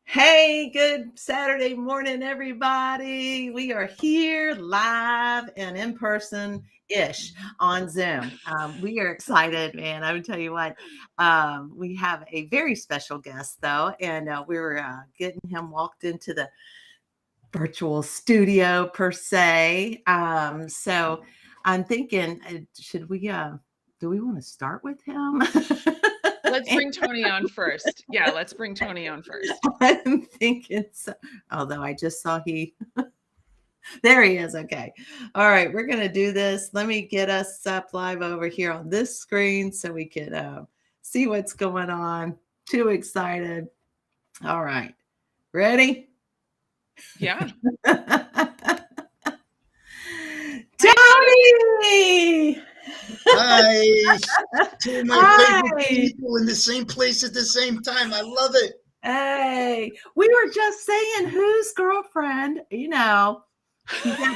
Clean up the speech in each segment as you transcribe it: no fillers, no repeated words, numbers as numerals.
Hey, good Saturday morning, everybody. We are here live and in person ish on Zoom. We are excited, man. I would tell you what, we have a very special guest, though, and we're getting him walked into the virtual studio, per se. So I'm thinking, should we, do we want to start with him? Let's bring Tony on first. Yeah, let's bring Tony on first. I'm thinking so. Although I just saw there he is. Okay. All right. We're going to do this. Let me get us up live over here on this screen so we can see what's going on. Too excited. All right. Ready? Yeah. Tony! Hi. Two of my favorite people in the same place at the same time. I love it. Hey, we were just saying whose girlfriend, you got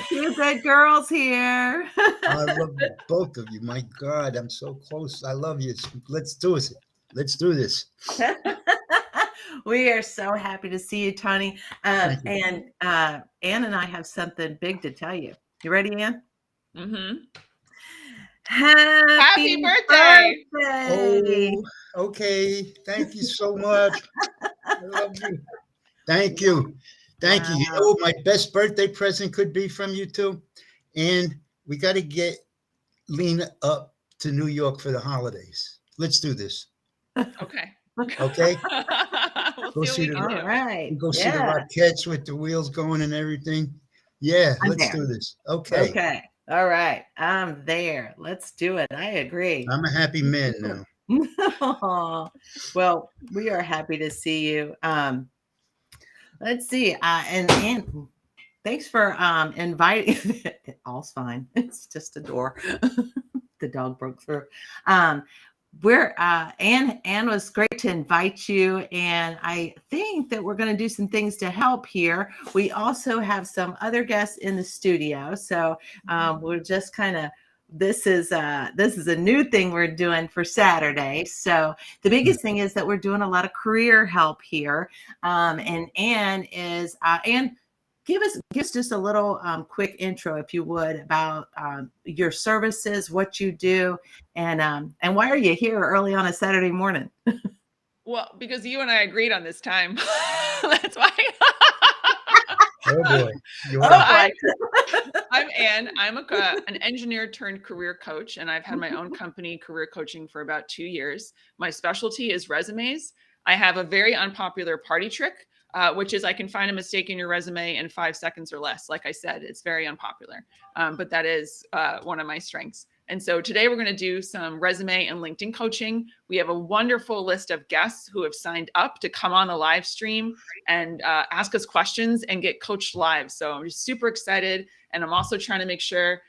two good girls here. I love both of you. My God, I'm so close. I love you. Let's do it. Let's do this. We are so happy to see you, Tony. And Ann and I have something big to tell you. You ready, Ann? Mm-hmm. Happy birthday! Oh, okay. Thank you so much. I love you. Thank you. Thank you. You know what my best birthday present could be from you two? And we got to get Lena up to New York for the holidays. Let's do this. Okay. Okay. We'll see All right. Go see the Rockettes with the wheels going and everything. Yeah, let's do this. Okay. Okay. All right. I'm there. Let's do it. I agree. I'm a happy man now. Well, we are happy to see you. Let's see. And thanks for inviting. All's fine. It's just a door. The dog broke through. We're Ann was great to invite you, and I think that we're going to do some things to help here. We also have some other guests in the studio, so we're just kind of this is a new thing we're doing for Saturday. So the biggest thing is that we're doing a lot of career help here, and Ann is Ann. Give us just a little quick intro, if you would, about your services, what you do, and why are you here early on a Saturday morning? Well, because you and I agreed on this time. That's why. Oh boy. I'm Ann. I'm an engineer turned career coach, and I've had my own company, career coaching, for about 2 years. My specialty is resumes. I have a very unpopular party trick, which is I can find a mistake in your resume in 5 seconds or less. Like I said, it's very unpopular, but that is one of my strengths. And so today we're going to do some resume and LinkedIn coaching. We have a wonderful list of guests who have signed up to come on the live stream and ask us questions and get coached live. So I'm just super excited. And I'm also trying to make sure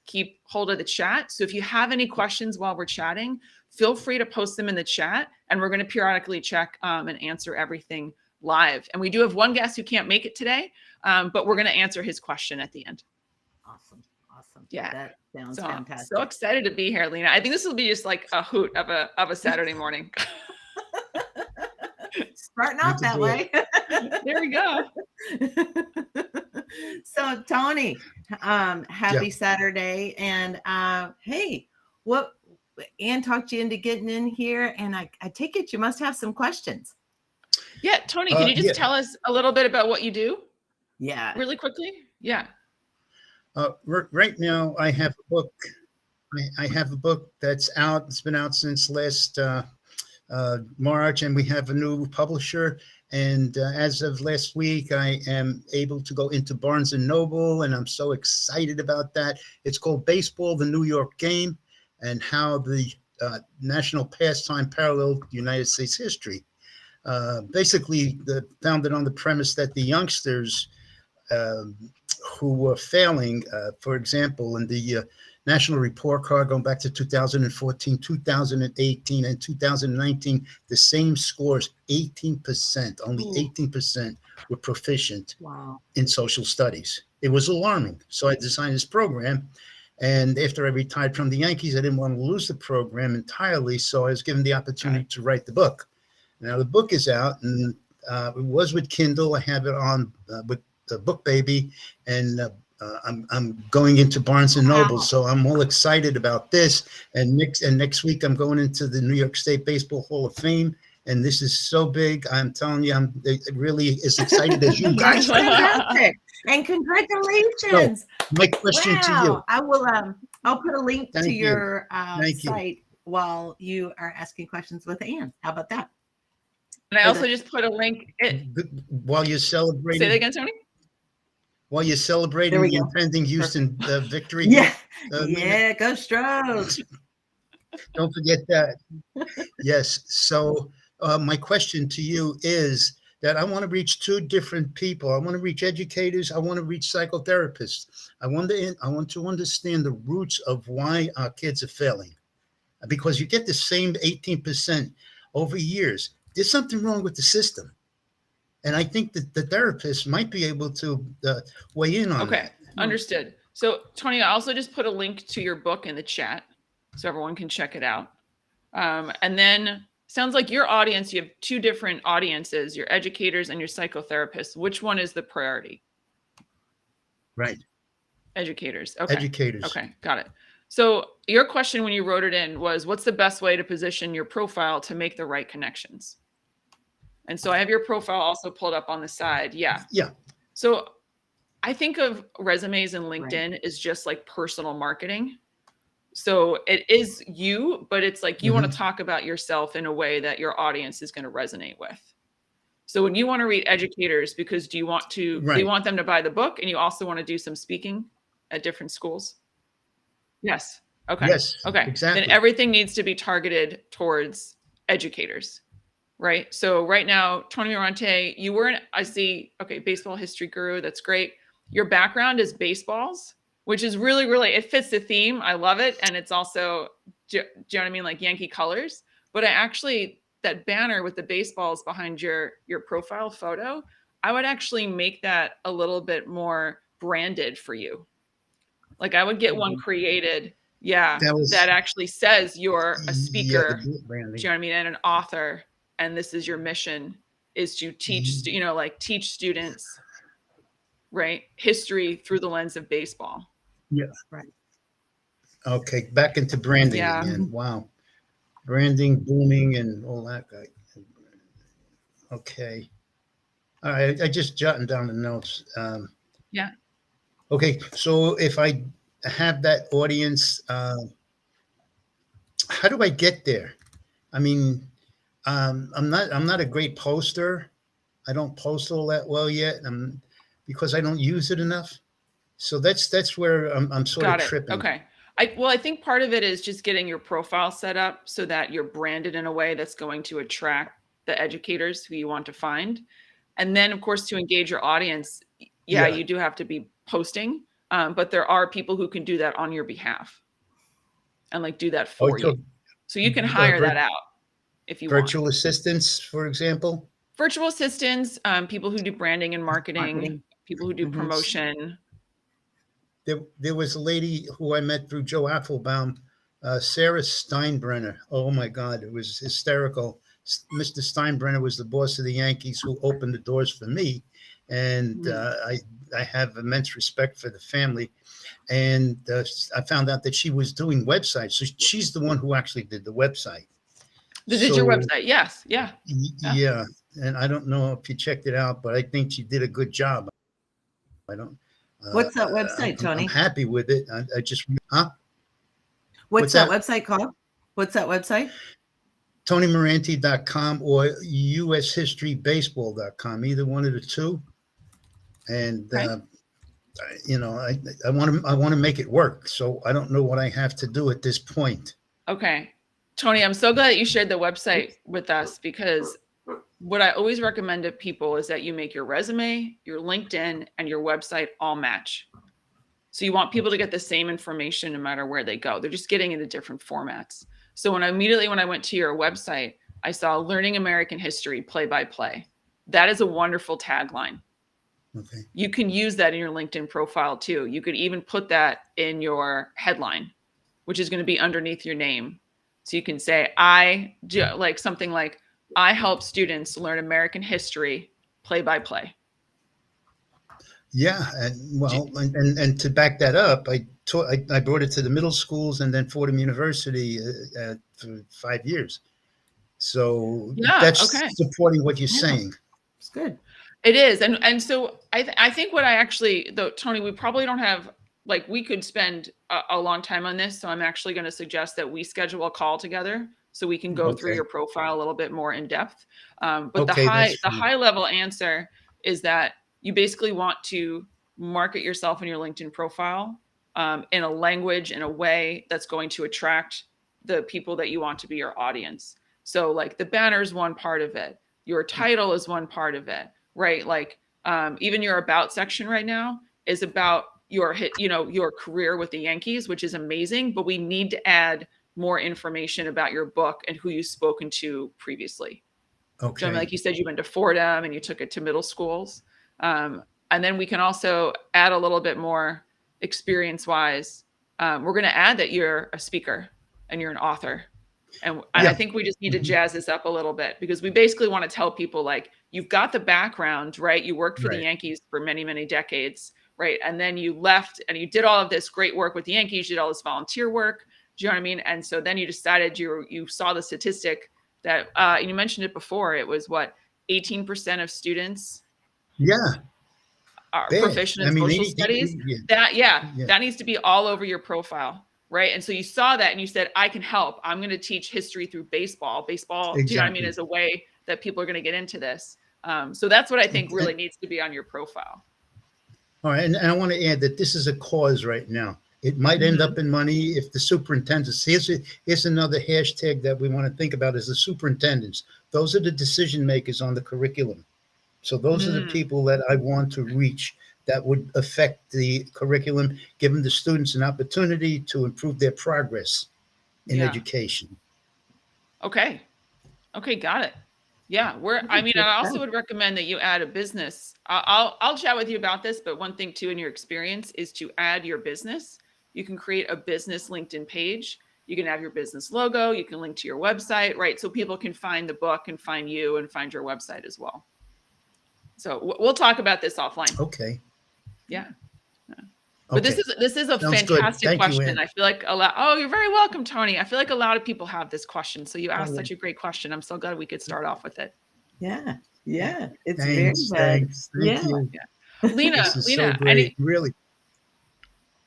keep hold of the chat. So if you have any questions while we're chatting, feel free to post them in the chat, and we're going to periodically check and answer everything live. And we do have one guest who can't make it today, but we're going to answer his question at the end. Awesome. Yeah, that sounds fantastic. So excited to be here, Lena. I think this will be just like a hoot of a Saturday morning. Starting out that way. There we go. So Tony, happy Saturday, and hey, what Ann talked you into getting in here, and I take it you must have some questions. Yeah, Tony, can you just tell us a little bit about what you do? Yeah, really quickly. Yeah. Right now, I have a book. I have a book that's out. It's been out since last March, and we have a new publisher. And as of last week, I am able to go into Barnes and Noble, and I'm so excited about that. It's called Baseball: The New York Game, and how the national pastime paralleled United States history. Basically, founded on the premise that the youngsters who were failing, for example, in the National Report Card going back to 2014, 2018, and 2019, the same scores, 18%, only 18% were proficient in social studies. It was alarming. So I designed this program. And after I retired from the Yankees, I didn't want to lose the program entirely. So I was given the opportunity to write the book. Now the book is out, and It was with Kindle. I have it on with the Book Baby, and I'm going into Barnes and Noble, Wow. so I'm all excited about this. And next week I'm going into the New York State Baseball Hall of Fame, and this is so big. I'm telling you, I'm really as excited as you That's guys. fantastic. And congratulations. My question to you. Wow. I will I'll put a link to Thank you. your Thank you. site while you are asking questions with Anne. How about that? And I also just put a link. While you're Say celebrating, that again, Tony. while you're There celebrating we the go. impending Houston victory. Yeah. Minute. Yeah, go Stros. Don't forget that. Yes. So my question to you is that I want to reach two different people. I want to reach educators. I want to reach psychotherapists. I want to understand the roots of why our kids are failing, because you get the same 18% over years. There's something wrong with the system. And I think that the therapist might be able to weigh in on Okay, that. understood. So Tony, I also just put a link to your book in the chat so everyone can check it out. And then sounds like your audience, you have two different audiences, your educators and your psychotherapists. Which one is the priority? Right. Educators. Okay. Educators. Okay, got it. So your question when you wrote it in was, what's the best way to position your profile to make the right connections? And so I have your profile also pulled up on the side. Yeah. Yeah. So I think of resumes and LinkedIn as just like personal marketing. So it is you, but it's like you want to talk about yourself in a way that your audience is going to resonate with. So when you want to read educators, because do you want them to buy the book, and you also want to do some speaking at different schools? Yes. Okay. Yes. Okay. Exactly. Then everything needs to be targeted towards educators, right? So right now, Tony Mirante, you weren't, I see, okay, baseball history guru. That's great. Your background is baseballs, which is really, really, it fits the theme. I love it. And it's also, do you know what I mean? Like Yankee colors. But I actually, that banner with the baseballs behind your profile photo, I would actually make that a little bit more branded for you. Like I would get one created, that actually says you're a speaker, do you know what I mean, and an author, and this is your mission is to teach, teach students, right, history through the lens of baseball. Yeah. Right. Okay, back into branding again. Wow. Branding, booming, and all that. Okay. All right, I just jotting down the notes. Yeah. Okay, so if I have that audience, how do I get there? I mean, I'm not a great poster. I don't post all that well yet, because I don't use it enough. So that's where I'm sort of tripping. Okay. I think part of it is just getting your profile set up so that you're branded in a way that's going to attract the educators who you want to find. And then, of course, to engage your audience, you do have to be posting, but there are people who can do that on your behalf and like do that for you. So you can hire that out if you want. Virtual assistants, for example. Virtual assistants, people who do branding and marketing. People who do promotion. There was a lady who I met through Joe Apfelbaum, Sarah Steinbrenner. Oh my God, it was hysterical. Mr. Steinbrenner was the boss of the Yankees who opened the doors for me. And I have immense respect for the family. And I found out that she was doing websites. So she's the one who actually did the website. This is your website. Yes. Yeah. Yeah. And I don't know if you checked it out, but I think she did a good job. I don't. What's that website, Tony? I'm happy with it. I just, What's that website called? What's that website? TonyMorante.com or USHistoryBaseball.com, either one of the two. And, I want to make it work. So I don't know what I have to do at this point. Okay. Tony, I'm so glad that you shared the website with us, because what I always recommend to people is that you make your resume, your LinkedIn, and your website all match. So you want people to get the same information no matter where they go. They're just getting into different formats. So when I went to your website, I saw Learning American History play-by-play. That is a wonderful tagline. Okay. You can use that in your LinkedIn profile too. You could even put that in your headline, which is going to be underneath your name. So you can say, something like, I help students learn American history play by play. Yeah, and well, and to back that up, I brought it to the middle schools and then Fordham University for 5 years. So Yeah, that's okay. supporting what you're Yeah. saying. It's good. It is. And so I think what I actually, though, Tony, we probably don't have, like, we could spend a long time on this. So I'm actually going to suggest that we schedule a call together so we can go through Okay. your profile a little bit more in depth. But the Okay, that's fine. high level answer is that you basically want to market yourself in your LinkedIn profile in a language, in a way that's going to attract the people that you want to be your audience. So like the banner is one part of it. Your title is one part of it, right? Like even your about section right now is about your your career with the Yankees, which is amazing, but we need to add more information about your book and who you've spoken to previously. Okay. Jeremy, like you said, you went to Fordham and you took it to middle schools. And then we can also add a little bit more experience-wise. We're going to add that you're a speaker and you're an author. And Yeah. I think we just need to jazz this up a little bit because we basically want to tell people, like, you've got the background, right? You worked for the Right. Yankees for many, many decades, right? And then you left and you did all of this great work with the Yankees. You did all this volunteer work. Do you know what I mean? And so then you decided you saw the statistic that you mentioned it before. It was what, 18% of students Yeah. are Bad. proficient I in mean, social studies. yeah. That needs to be all over your profile, right? And so you saw that and you said, I can help. I'm going to teach history through baseball. Do you know what I mean? Exactly. As a way that people are going to get into this. So that's what I think really And- needs to be on your profile. All right, and I want to add that this is a cause right now. It might end up in money if the superintendents. Here's another hashtag that we want to think about: is the superintendents. Those are the decision makers on the curriculum. So those are the people that I want to reach. That would affect the curriculum, giving the students an opportunity to improve their progress in Yeah. education. Okay, got it. Yeah, I also would recommend that you add a business. I'll chat with you about this, but one thing too in your experience is to add your business. You can create a business LinkedIn page. You can have your business logo. You can link to your website, right? So people can find the book and find you and find your website as well. So we'll talk about this offline. Okay. Yeah. But Okay. this is a Sounds good. fantastic Thank you, question. Ann. I feel like you're very welcome, Tony. I feel like a lot of people have this question. So you asked yeah. such a great question. I'm so glad we could start off with it. Yeah. It's Thanks. very good. Thank Yeah. you. Lena, This is so great. any, Really.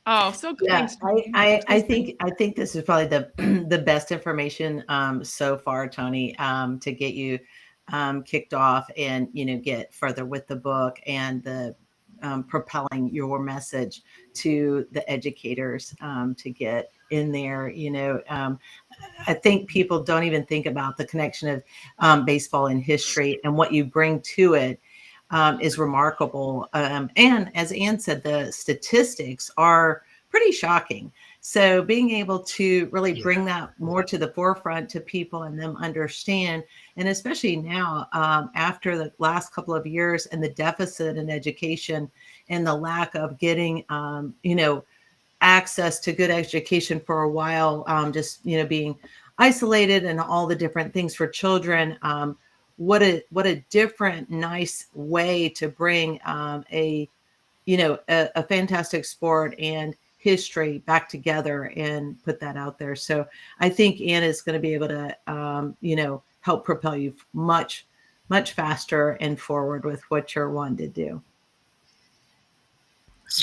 oh, so good. Yeah, Thanks. I think this is probably the the best information so far, Tony, to get you kicked off and get further with the book and the propelling your message to the educators to get in there. I think people don't even think about the connection of baseball and history, and what you bring to it is remarkable. And as Ann said, the statistics are pretty shocking. So being able to really bring that more to the forefront to people and them understand, and especially now after the last couple of years and the deficit in education and the lack of getting, access to good education for a while, just, being isolated and all the different things for children. What a different, nice way to bring a fantastic sport and history back together and put that out there. So I think Anna is going to be able to, help propel you much, much faster and forward with what you're wanting to do.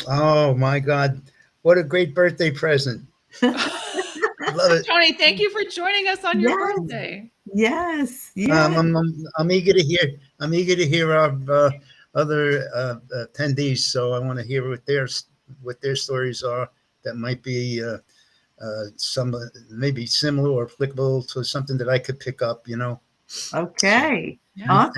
Oh my God. What a great birthday present. Love it. Tony, thank you for joining us on your Yes. birthday. Yes. I'm eager to hear. I'm eager to hear our other attendees. So I want to hear what their stories are that might be some maybe similar or applicable to something that I could pick up. Okay. Yeah.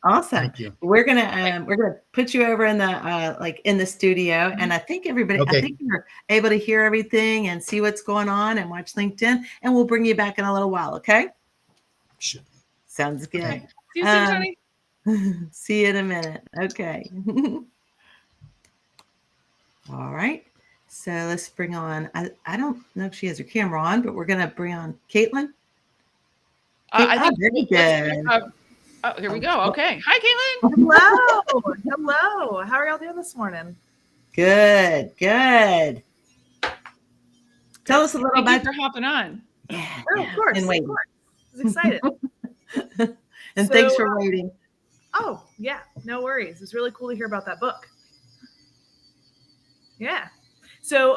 Awesome. Thank you. We're gonna put you over in the in the studio, and I think everybody. Okay. I think you're able to hear everything and see what's going on and watch LinkedIn, and we'll bring you back in a little while. Okay. Sure. Sounds good. Okay. See you soon, Tony. See you in a minute. Okay. All right. So let's bring on. I don't know if she has her camera on, but we're gonna bring on Caitlin. I think very good. oh, here we go. Okay. Hi, Caitlin. Hello. Hello. How are y'all doing this morning? Good. Tell us a little Thank you about. for hopping on. Yeah, Oh, yeah. of course. And Of waiting. course. I was excited. And So, thanks for waiting. Oh, yeah. No worries. It's really cool to hear about that book. Yeah. So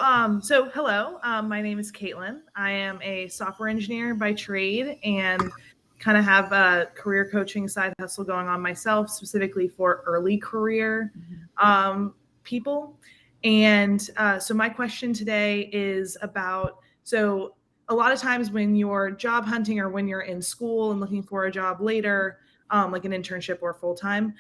hello. My name is Caitlin. I am a software engineer by trade and kind of have a career coaching side hustle going on myself, specifically for early career people. And so my question today is about, so a lot of times when you're job hunting or when you're in school and looking for a job later, like an internship or full-time,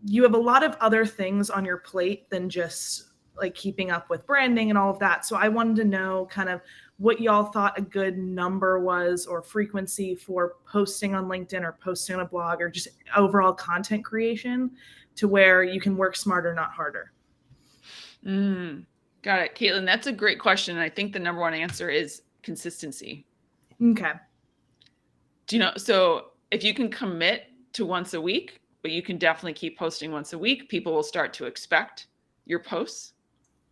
you have a lot of other things on your plate than just like keeping up with branding and all of that. So I wanted to know kind of what y'all thought a good number was or frequency for posting on LinkedIn or posting on a blog or just overall content creation to where you can work smarter, not harder. Got it. Caitlin, that's a great question. And I think the number one answer is consistency. Okay. Do you know? So if you can commit to once a week, but you can definitely keep posting once a week, people will start to expect your posts,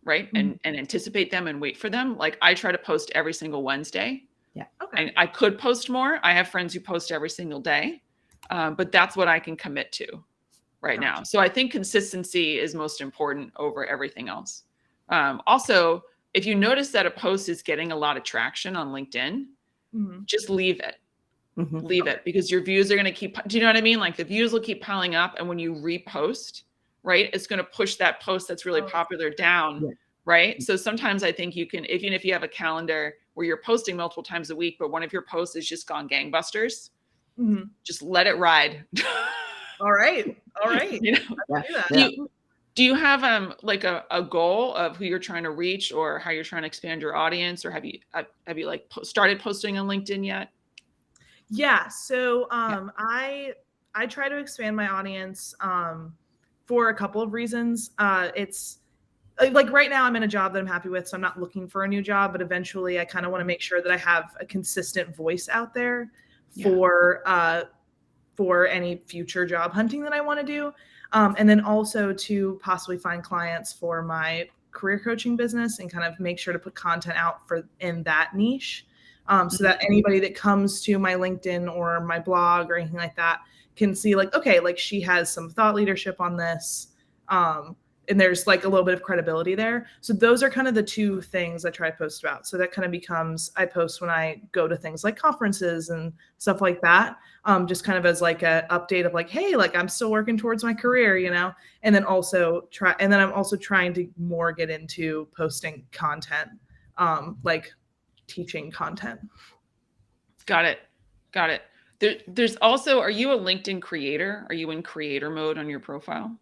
right? And anticipate them and wait for them. Like I try to post every single Wednesday. Yeah. Okay. And I could post more. I have friends who post every single day, but that's what I can commit to right now. So I think consistency is most important over everything else. Also, if you notice that a post is getting a lot of traction on LinkedIn, just leave it. Leave it because your views are going to keep, do you know what I mean? Like the views will keep piling up. And when you repost, right, it's going to push that post that's really popular down, right? So sometimes I think you can, even if you have a calendar where you're posting multiple times a week, but one of your posts is just gone gangbusters, just let it ride. All right. You know? Do you have like a goal of who you're trying to reach or how you're trying to expand your audience, or have you like started posting on LinkedIn yet? Yeah. So I try to expand my audience for a couple of reasons. It's like right now I'm in a job that I'm happy with, so I'm not looking for a new job, but eventually I kind of want to make sure that I have a consistent voice out there for any future job hunting that I want to do. And then also to possibly find clients for my career coaching business and kind of make sure to put content out in that niche. So that anybody that comes to my LinkedIn or my blog or anything like that can see like, okay, like she has some thought leadership on this. And there's like a little bit of credibility there. So those are kind of the two things I try to post about. So that kind of becomes, I post when I go to things like conferences and stuff like that. Just kind of as like a update of like, hey, like I'm still working towards my career, you know, and then I'm also trying to more get into posting content, like teaching content. Got it. There's also, are you a LinkedIn creator? Are you in creator mode on your profile?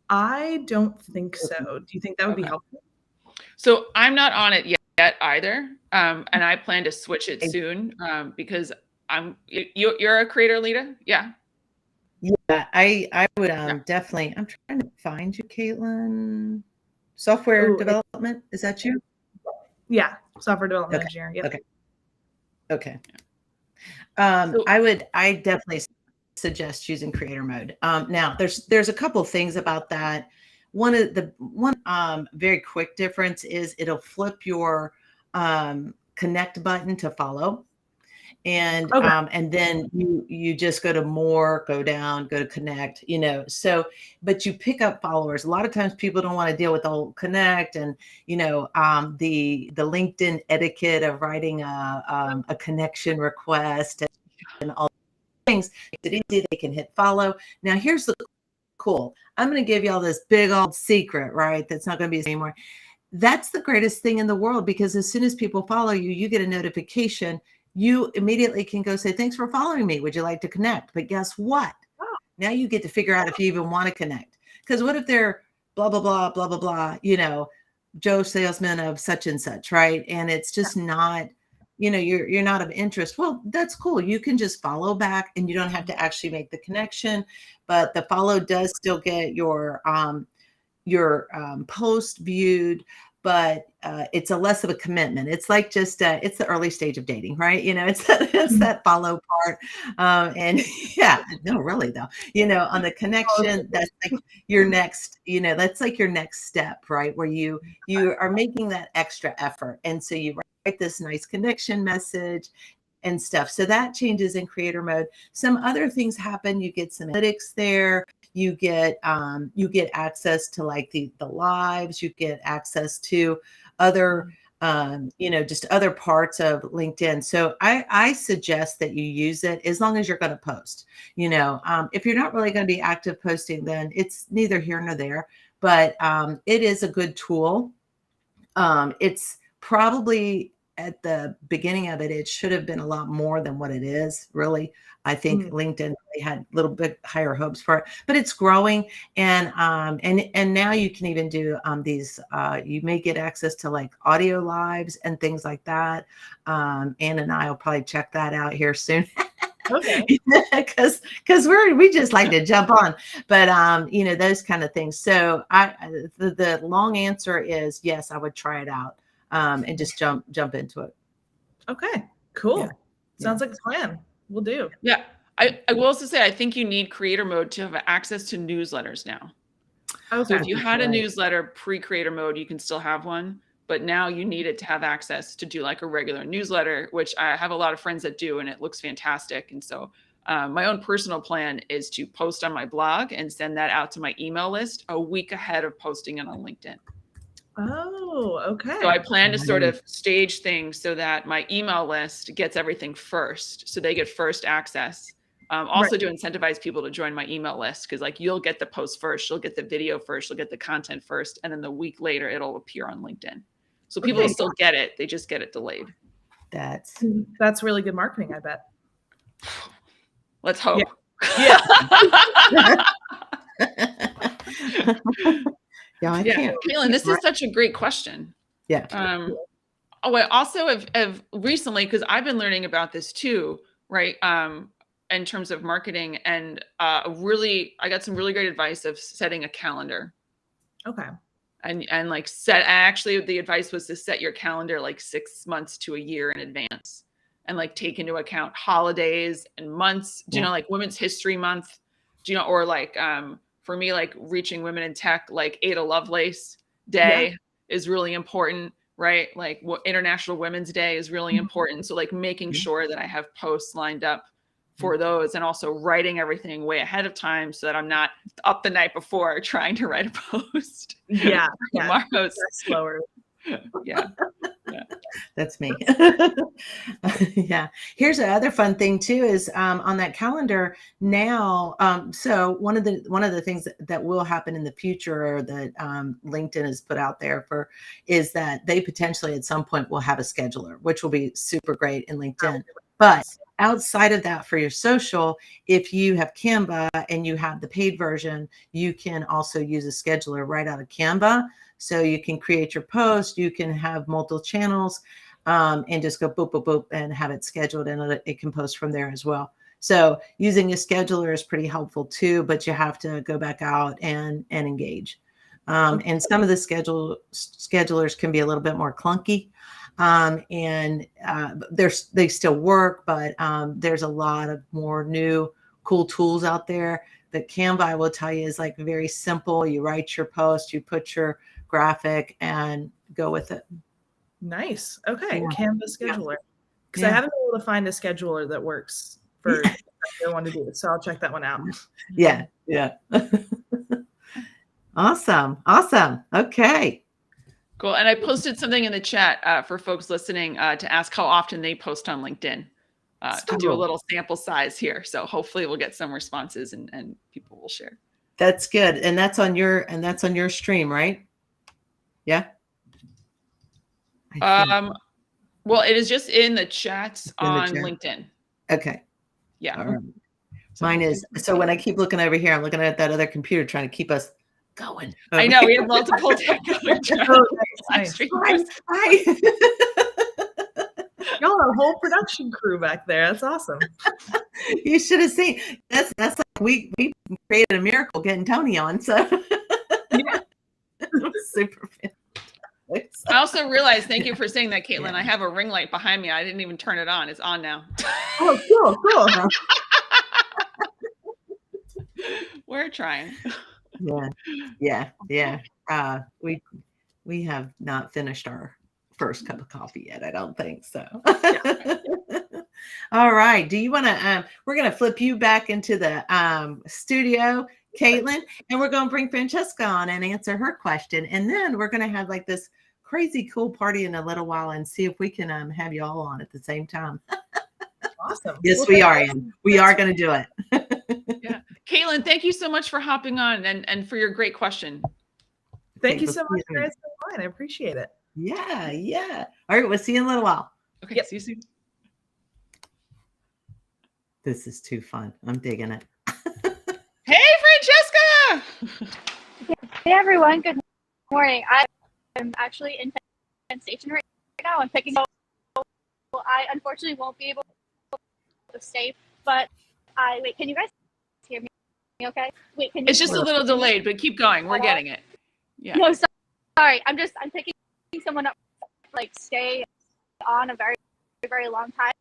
I don't think so. Do you think that would be helpful? So I'm not on it yet either. And I plan to switch it soon because you're a creator, Lita? Yeah. Yeah, I would definitely, I'm trying to find you, Caitlin. Software development, is that you? Yeah, software development engineer. Yeah. Okay. I definitely suggest using creator mode. Now there's a couple of things about that. One very quick difference is it'll flip your connect button to follow. And and then you just go to more, go down, go to connect, you know. So, but you pick up followers. A lot of times people don't want to deal with the whole connect and, you know, the LinkedIn etiquette of writing a connection request and all things. It's easy. They can hit follow. Now here's the cool. I'm going to give y'all this big old secret, right? That's not going to be anymore. That's the greatest thing in the world, because as soon as people follow you, you get a notification. You immediately can go say, thanks for following me. Would you like to connect? But guess what? Now you get to figure out if you even want to connect. Because what if they're blah, blah, blah, blah, blah, blah, you know, Joe salesman of such and such, right? And it's just not, you know, you're not of interest. Well, that's cool. You can just follow back and you don't have to actually make the connection. But the follow does still get your post viewed. but it's a less of a commitment. It's like just it's the early stage of dating, right? It's it's that follow part, and yeah, no, really though, on the connection, that's like your next, that's like your next step, right? Where you are making that extra effort, and so you write this nice connection message and stuff. So that changes in creator mode. Some other things happen. You get some analytics there. You get access to like the lives. You get access to other just other parts of LinkedIn. So I suggest that you use it as long as you're going to post. If you're not really going to be active posting, then it's neither here nor there. But it is a good tool. It's probably at the beginning of it, it should have been a lot more than what it is, really. I think LinkedIn really had a little bit higher hopes for it, but it's growing. And now you can even do these, you may get access to like audio lives and things like that. Ann and I will probably check that out here soon. Okay. Because we just like to jump on, but those kind of things. So the long answer is yes, I would try it out. And just jump into it. Okay, cool. Yeah. Sounds like a plan. We'll do. Yeah. I will also say, I think you need creator mode to have access to newsletters now. Okay. So if you had a Right. newsletter pre-creator mode, you can still have one, but now you need it to have access to do like a regular newsletter, which I have a lot of friends that do, and it looks fantastic. And so my own personal plan is to post on my blog and send that out to my email list a week ahead of posting it on LinkedIn. Oh, okay. So I plan to sort of stage things so that my email list gets everything first. So they get first access. Also to incentivize people to join my email list, because like you'll get the post first, you'll get the video first, you'll get the content first, and then the week later it'll appear on LinkedIn. So people will still get it. They just get it delayed. That's really good marketing, I bet. Let's hope. Yeah. yeah, I Yeah. can't. Kaylin, this is such a great question. Yeah. I also have recently, because I've been learning about this too, right? In terms of marketing, and I got some really great advice of setting a calendar. Okay. And like actually the advice was to set your calendar like 6 months to a year in advance, and like take into account holidays and months. Do you know, like Women's History Month? Do you know, or like for me, like Reaching Women in Tech, like Ada Lovelace Day is really important, right? Like International Women's Day is really important. So like making sure that I have posts lined up for those, and also writing everything way ahead of time so that I'm not up the night before trying to write a post. Yeah. Tomorrow's That's slower. yeah. That's me. Yeah. Here's another fun thing too, is on that calendar now. So one of the things that will happen in the future, or that LinkedIn has put out there for, is that they potentially at some point will have a scheduler, which will be super great in LinkedIn. But outside of that, for your social, if you have Canva and you have the paid version, you can also use a scheduler right out of Canva. So you can create your post, you can have multiple channels, and just go boop, boop, boop, and have it scheduled, and it can post from there as well. So using a scheduler is pretty helpful too, but you have to go back out and engage. And some of the schedulers can be a little bit more clunky. And they still work, but there's a lot of more new cool tools out there. That Canva, I will tell you, is like very simple. You write your post, you put your graphic, and go with it. Nice. Okay. Yeah. Canva scheduler. Because Yeah. I haven't been able to find a scheduler that works for what I want to do. So I'll check that one out. Yeah. Awesome. Okay. Cool. And I posted something in the chat for folks listening to ask how often they post on LinkedIn, to do a little sample size here. So hopefully we'll get some responses, and people will share. That's good. And that's on your stream, right? Yeah. Well, it is just in the chats In the on chat. LinkedIn. Okay. Yeah. All right. Mine is, so when I keep looking over here, I'm looking at that other computer trying to keep us going. I know we have multiple tech going through Oh, live nice. stream. Hi. Y'all have a whole production crew back there. That's awesome. You should have seen. That's like we created a miracle getting Tony on. So Yeah. it was super fantastic. I also realized, thank you for saying that, Caitlin. Yeah. I have a ring light behind me. I didn't even turn it on. It's on now. Oh, cool. We're trying. Yeah. We have not finished our first cup of coffee yet. I don't think so. All right. Do you want to? We're going to flip you back into the studio, Caitlin, and we're going to bring Francesca on and answer her question, and then we're going to have like this crazy cool party in a little while and see if we can have you all on at the same time. Awesome. Yes, Well, we thank are. you. Ann. We are going to do it. Yeah. Caitlin, thank you so much for hopping on and for your great question. Thank Okay, you we'll so see much you for soon. answering mine. I appreciate it. Yeah. All right. We'll see you in a little while. Okay, Yep. see you soon. This is too fun. I'm digging it. Hey, Francesca! Hey everyone, good morning. I'm actually in Penn Station right now. I'm picking up. I unfortunately won't be able to stay, but wait. Can you guys hear me? Okay. Wait. Can you? It's just a little delayed, but keep going. We're getting it. Yeah. No, sorry. I'm picking someone up. Like stay on a very, very long time.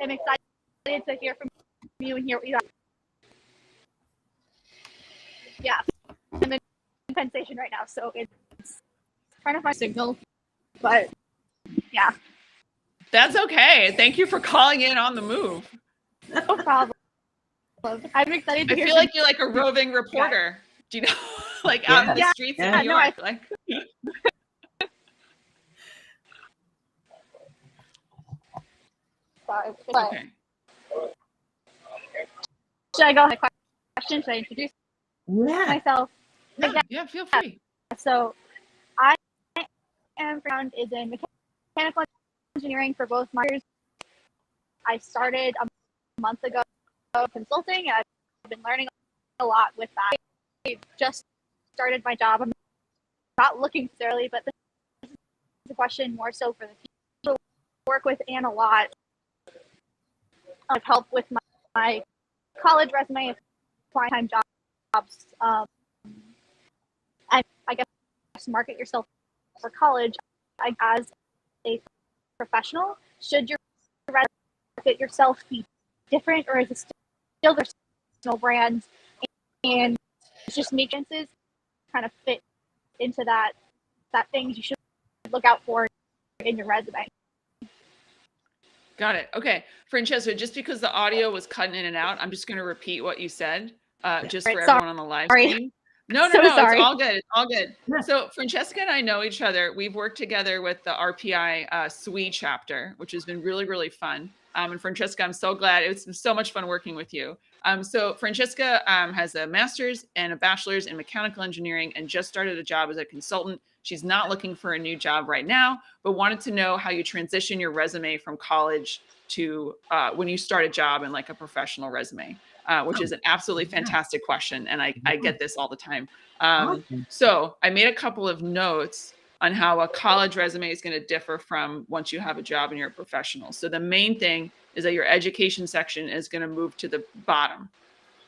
I'm excited to hear from you and hear what you have. Yeah, I'm in Penn Station right now, so it's trying to find signal, but yeah, That's okay. Thank you for calling in on the move. no problem. I'm excited to I hear. feel like you're like a roving reporter. Do you know, like out in the Yeah. streets Yeah. of New No, York? Like, Sorry, but okay. should I go on the question? Should I introduce Yeah. myself? Yeah, feel free. So I am background is in mechanical engineering for both my years. I started a month ago consulting, and I've been learning a lot with that. I just started my job. I'm not looking necessarily, but this is a question more so for the future. I work with Ann a lot of help with my college resume, applying time jobs, and I guess market yourself for college. As a professional, should your market yourself be different, or is it still their personal brand and it's just make chances kind of fit into that things you should look out for in your resume? Got it. Okay. Francesca, just because the audio was cutting in and out, I'm just going to repeat what you said, just for everyone on the live stream. No, So it's sorry. all good. It's all good. Yeah. So Francesca and I know each other. We've worked together with the RPI SWE chapter, which has been really, really fun. And Francesca, I'm so glad. It's been so much fun working with you. So Francesca has a master's and a bachelor's in mechanical engineering and just started a job as a consultant. She's not looking for a new job right now, but wanted to know how you transition your resume from college to when you start a job in like a professional resume, which is an absolutely fantastic question. And I get this all the time. Awesome. So I made a couple of notes on how a college resume is going to differ from once you have a job and you're a professional. So the main thing is that your education section is going to move to the bottom.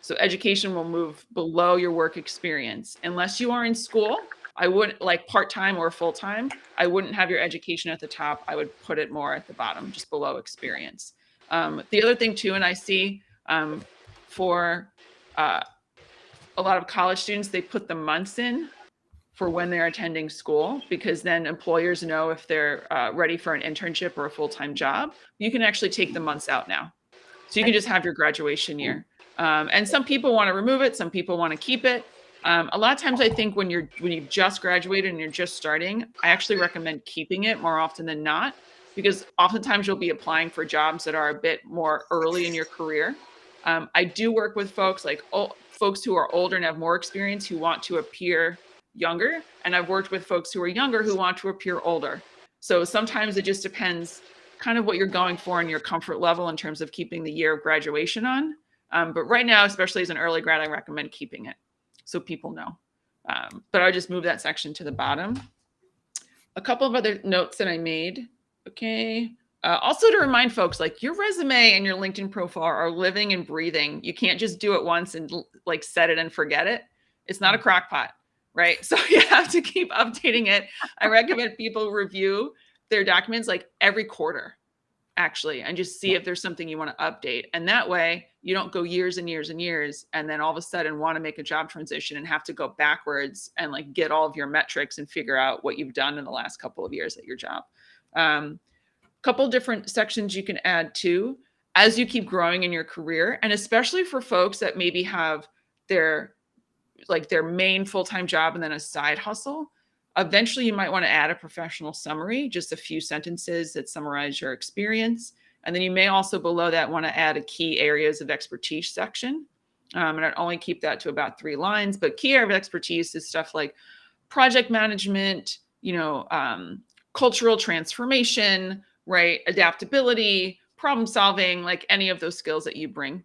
So education will move below your work experience. Unless you are in school, I wouldn't like part-time or full-time. I wouldn't have your education at the top. I would put it more at the bottom, just below experience. The other thing too, and I see for a lot of college students, they put the months in for when they're attending school, because then employers know if they're ready for an internship or a full-time job. You can actually take the months out now. So you can just have your graduation year. And some people want to remove it. Some people want to keep it. A lot of times I think when you've just graduated and you're just starting, I actually recommend keeping it more often than not, because oftentimes you'll be applying for jobs that are a bit more early in your career. I do work with folks folks who are older and have more experience who want to appear younger. And I've worked with folks who are younger who want to appear older. So sometimes it just depends kind of what you're going for and your comfort level in terms of keeping the year of graduation on. But right now, especially as an early grad, I recommend keeping it so people know. But I'll just move that section to the bottom. A couple of other notes that I made. Okay. Also to remind folks, like your resume and your LinkedIn profile are living and breathing. You can't just do it once and like set it and forget it. It's not a crock pot. right? So you have to keep updating it. I recommend people review their documents like every quarter, actually, and just see if there's something you want to update. And that way you don't go years and years and years and then all of a sudden want to make a job transition and have to go backwards and like get all of your metrics and figure out what you've done in the last couple of years at your job. Couple different sections you can add too as you keep growing in your career, and especially for folks that maybe have their main full-time job and then a side hustle. Eventually you might want to add a professional summary, just a few sentences that summarize your experience. And then you may also below that want to add a key areas of expertise section. And I'd only keep that to about 3 lines, but key area of expertise is stuff like project management, cultural transformation, right? Adaptability, problem solving, like any of those skills that you bring.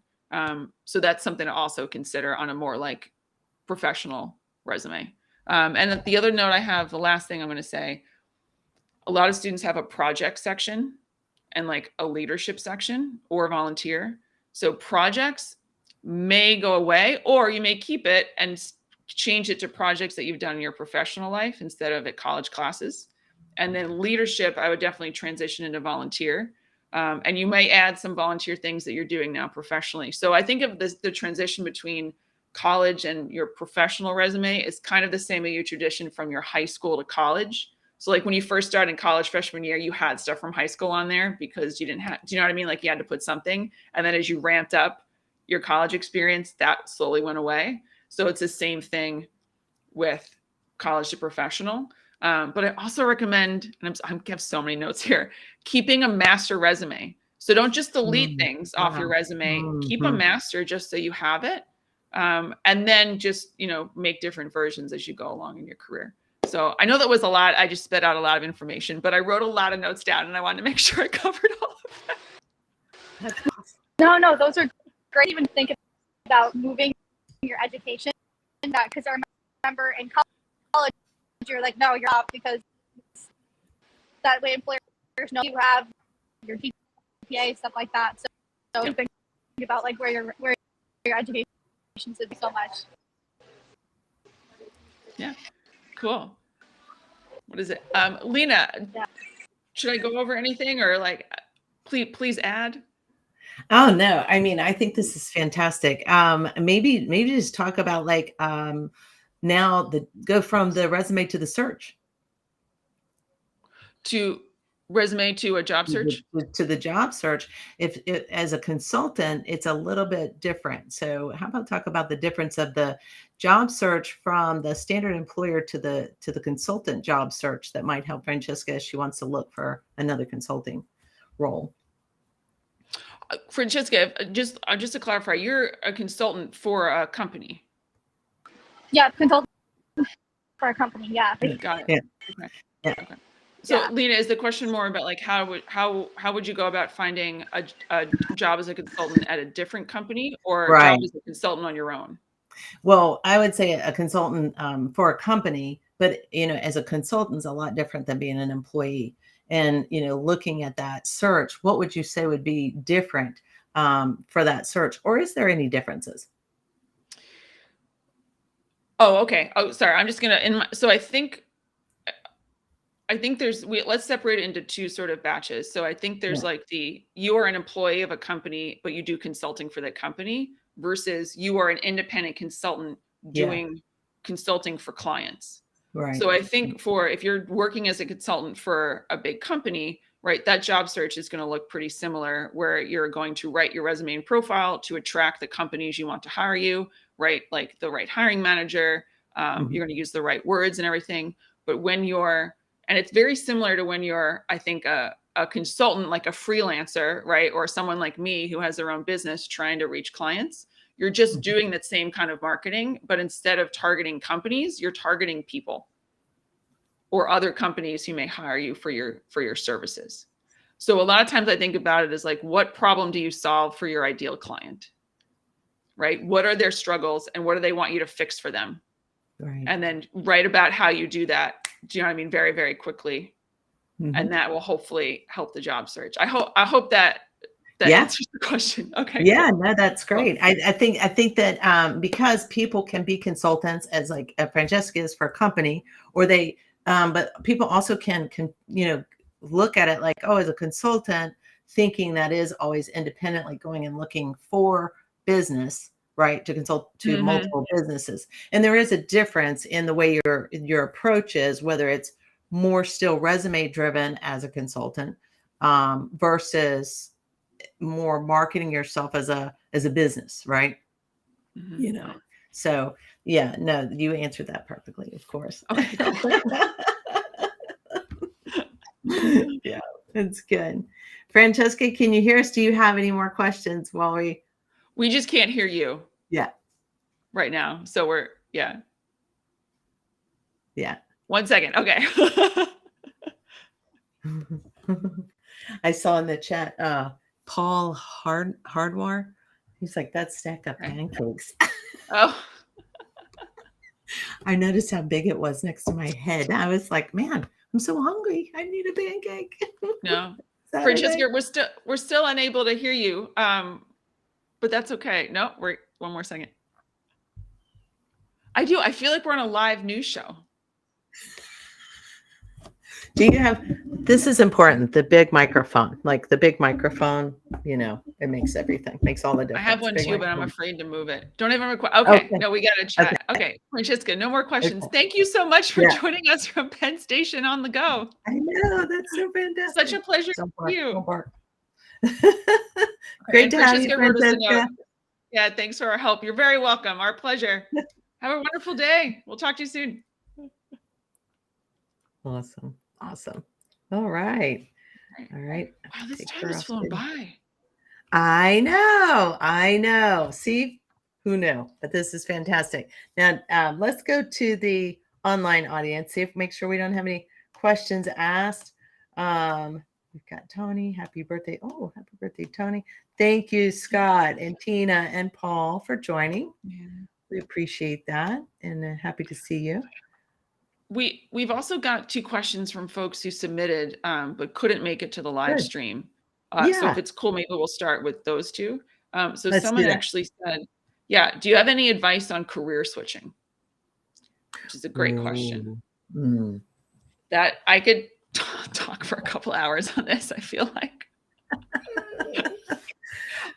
So that's something to also consider on a more like professional resume. And the other note I have, the last thing I'm going to say, a lot of students have a project section and like a leadership section or volunteer. So projects may go away, or you may keep it and change it to projects that you've done in your professional life instead of at college classes. And then leadership, I would definitely transition into volunteer. And you may add some volunteer things that you're doing now professionally. So I think of the transition between college and your professional resume is kind of the same as your tradition from your high school to college. So like when you first started in college freshman year, you had stuff from high school on there because you didn't have, do you know what I mean? Like you had to put something. And then as you ramped up your college experience, that slowly went away. So it's the same thing with college to professional. But I also recommend, and I have so many notes here, keeping a master resume. So don't just delete things off your resume, keep a master just so you have it. And then just, make different versions as you go along in your career. So I know that was a lot. I just spit out a lot of information, but I wrote a lot of notes down and I wanted to make sure I covered all of that. That's awesome. No, those are great. Even think about moving your education, because I remember in college, you're like, no, you're out, because that way employers know you have your GPA, stuff like that. So think about like where your education should be so much. Yeah, cool. What is it? Lena, should I go over anything or like, please add? Oh no, I mean, I think this is fantastic. Maybe just talk about like now go from the resume to the search. To resume to a job search? To the job search. If as a consultant, it's a little bit different. So how about talk about the difference of the job search from the standard employer to the consultant job search that might help Francesca as she wants to look for another consulting role. Francesca, just to clarify, you're a consultant for a company. Yeah, consultant for a company. Yeah. Got it. Yeah. Okay. Yeah. Okay. So Yeah. Lena, is the question more about like how would you go about finding a job as a consultant at a different company, or a job as a consultant on your own? Well, I would say a consultant for a company, but as a consultant is a lot different than being an employee. And looking at that search, what would you say would be different for that search, or is there any differences? Oh, okay. Oh, sorry. I'm just gonna so I think let's separate it into two sort of batches. So I think there's like you are an employee of a company, but you do consulting for that company, versus you are an independent consultant doing consulting for clients. Right. So I think if you're working as a consultant for a big company, right, that job search is going to look pretty similar, where you're going to write your resume and profile to attract the companies you want to hire you, right? Like the right hiring manager, you're going to use the right words and everything. But and it's very similar to when you're, I think, a consultant, like a freelancer, right? Or someone like me who has their own business trying to reach clients. You're just doing that same kind of marketing, but instead of targeting companies, you're targeting people or other companies who may hire you for your services. So a lot of times I think about it as like, what problem do you solve for your ideal client, right? What are their struggles and what do they want you to fix for them? Right. And then write about how you do that. Do you know what I mean? Very, very quickly. And that will hopefully help the job search. I hope that That Yeah. answers the question. Okay. Yeah, Cool. no, that's great. I think that because people can be consultants as like Francesca is for a company, or they, but people also can look at it like, oh, as a consultant, thinking that is always independently going and looking for business, right, to consult to Mhm. multiple businesses. And there is a difference in the way your approach is, whether it's more still resume driven as a consultant versus more marketing yourself as a business, right? Mhm. So yeah, no, you answered that perfectly, of course. Okay, cool. Yeah, it's good. Francesca, can you hear us? Do you have any more questions while We just can't hear you yeah, right now. So yeah. yeah. 1 second. Okay. I saw in the chat Paul Hardwar. He's like, that stack of Okay. pancakes. Oh, I noticed how big it was next to my head. I was like, man, I'm so hungry. I need a pancake. no. Saturday. Francesca, we're still unable to hear you. But that's okay. No, we're 1 more second. I feel like we're on a live news show. Do you have, this is important, the big microphone, like the big microphone, it makes everything, makes all the I difference. have one Big too, but I'm microphone. afraid to move it. Don't even require. Okay. Okay. No, we got to chat. Okay. Francesca, no more questions. Okay. Thank you so much for Yeah. joining us from Penn Station on the go. I know, that's so fantastic. Such a pleasure Don't to bark, see you. don't bark. And Great to have you, Francesca wrote us a Francesca. note. Yeah, thanks for our help. You're very welcome. Our pleasure. Have a wonderful day. We'll talk to you soon. Awesome. All right. Wow, this Take time her has off flown screen. by. I know. See, who knew? But this is fantastic. Now, let's go to the online audience. Make sure we don't have any questions asked. We've got Tony. Happy birthday! Oh, happy birthday, Tony! Thank you, Scott and Tina and Paul for joining. Yeah. We appreciate that, and happy to see you. We've also got 2 questions from folks who submitted but couldn't make it to the live Good. stream. So Yeah. if it's cool, maybe we'll start with those 2. So Let's someone do that. actually said, yeah, do you have any advice on career switching? Which is a great question. Mm. That I could talk for a couple hours on this, I feel like.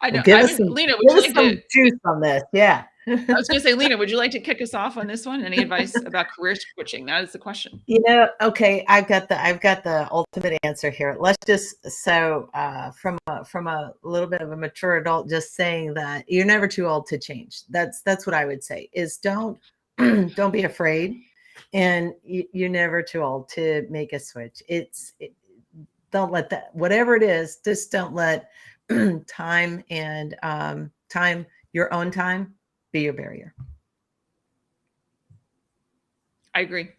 I know. Give us some, Lena, would you like to juice on this? Yeah. I was going to say, Lena, would you like to kick us off on this one? Any advice about career switching? That is the question. Okay, I've got the ultimate answer here. Let's just from a little bit of a mature adult, just saying that you're never too old to change. That's what I would say. Is don't be afraid, and you're never too old to make a switch. Don't let that, whatever it is, just don't let time and your own time be your barrier. I agree.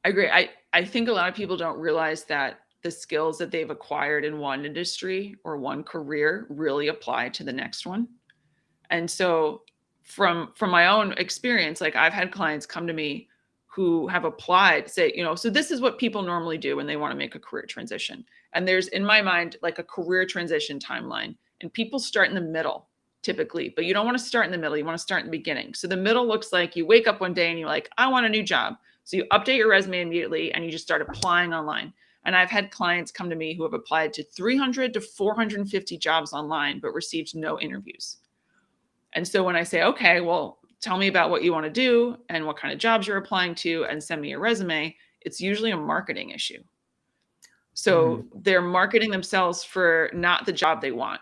I think a lot of people don't realize that the skills that they've acquired in one industry or one career really apply to the next one. And so from my own experience, like I've had clients come to me who have applied, say, so this is what people normally do when they want to make a career transition. And there's, in my mind, like a career transition timeline, and people start in the middle typically, but you don't want to start in the middle. You want to start in the beginning. So the middle looks like you wake up one day and you're like, I want a new job. So you update your resume immediately and you just start applying online. And I've had clients come to me who have applied to 300 to 450 jobs online, but received no interviews. And so when I say, okay, well, tell me about what you want to do and what kind of jobs you're applying to and send me your resume, it's usually a marketing issue. So they're marketing themselves for not the job they want.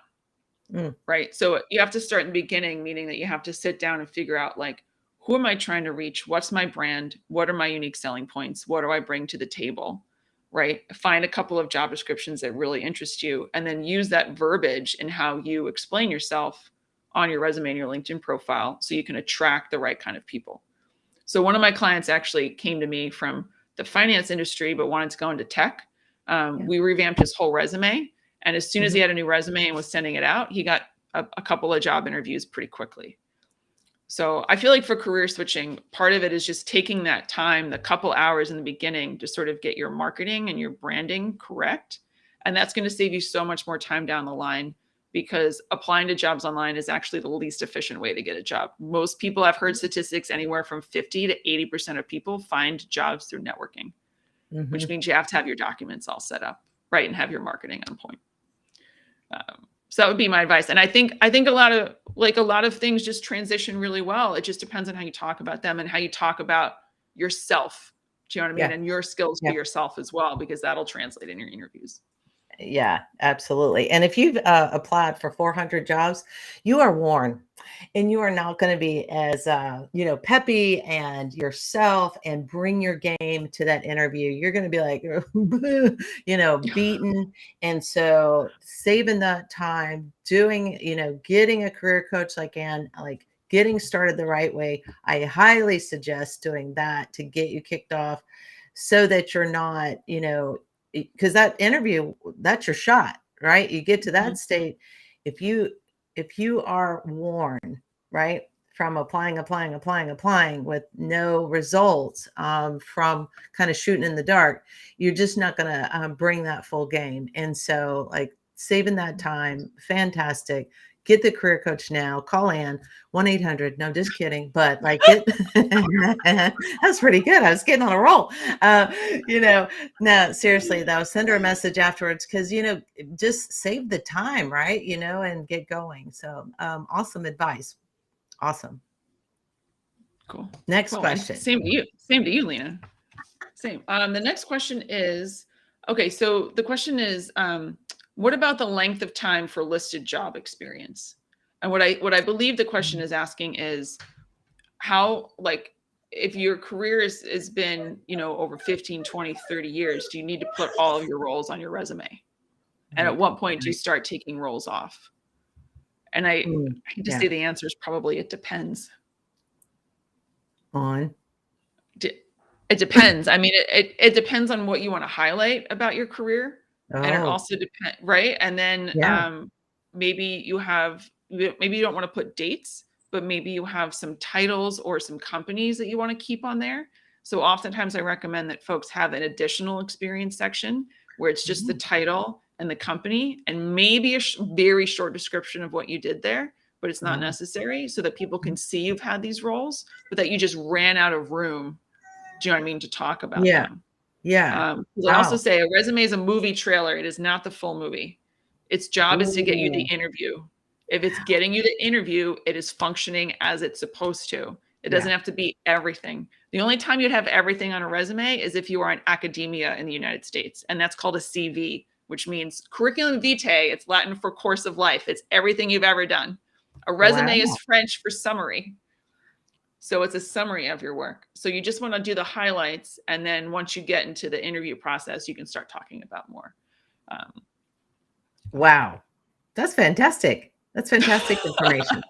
Right. So you have to start in the beginning, meaning that you have to sit down and figure out, like, who am I trying to reach? What's my brand? What are my unique selling points? What do I bring to the table? Right. Find a couple of job descriptions that really interest you, and then use that verbiage in how you explain yourself on your resume and your LinkedIn profile so you can attract the right kind of people. So one of my clients actually came to me from the finance industry, but wanted to go into tech. We revamped his whole resume. And as soon as he had a new resume and was sending it out, he got a couple of job interviews pretty quickly. So I feel like for career switching, part of it is just taking that time, the couple hours in the beginning, to sort of get your marketing and your branding correct. And that's going to save you so much more time down the line because applying to jobs online is actually the least efficient way to get a job. Most people, I've heard statistics anywhere from 50 to 80% of people find jobs through networking, which means you have to have your documents all set up right and have your marketing on point. So that would be my advice. And I think a lot of things just transition really well. It just depends on how you talk about them and how you talk about yourself. Do you know what I mean? Yeah. And your skills Yeah. for yourself as well, because that'll translate in your interviews. Yeah, absolutely. And if you've applied for 400 jobs, you are warned, and you are not going to be as peppy and yourself and bring your game to that interview. You're going to be like, beaten. And so saving that time, doing, getting a career coach like Ann, like getting started the right way. I highly suggest doing that to get you kicked off, so that you're not, because that interview, that's your shot, right? You get to that state. If you are worn, right, from applying with no results, from kind of shooting in the dark, you're just not going to bring that full game. And so, like, saving that time, fantastic. Get the career coach now. Call Ann, 1-800. No, just kidding. But like, that's pretty good. I was getting on a roll. No, seriously though, send her a message afterwards, because, just save the time, right? And get going. So awesome advice. Awesome. Cool. Next Cool. question. Same to you, Lena. Same. The next question is, okay, so the question is, what about the length of time for listed job experience? And what I believe the question is asking is how, like, if your career has been, over 15, 20, 30 years, do you need to put all of your roles on your resume? And at what point do you start taking roles off? And I hate to say the answer is probably it depends. It depends. I mean, it depends on what you want to highlight about your career. And it also depends, right? And then maybe you don't want to put dates, but maybe you have some titles or some companies that you want to keep on there. So oftentimes I recommend that folks have an additional experience section where it's just the title and the company and maybe a very short description of what you did there, but it's not necessary, so that people can see you've had these roles, but that you just ran out of room, do you know what I mean, to talk about them. Yeah. I also say a resume is a movie trailer. It is not the full movie. Its job is to get you the interview. If it's getting you the interview, it is functioning as it's supposed to. It doesn't have to be everything. The only time you'd have everything on a resume is if you are in academia in the United States. And that's called a CV, which means curriculum vitae. It's Latin for course of life. It's everything you've ever done. A resume is French for summary. So it's a summary of your work. So you just want to do the highlights. And then once you get into the interview process, you can start talking about more. Wow. That's fantastic. That's fantastic information.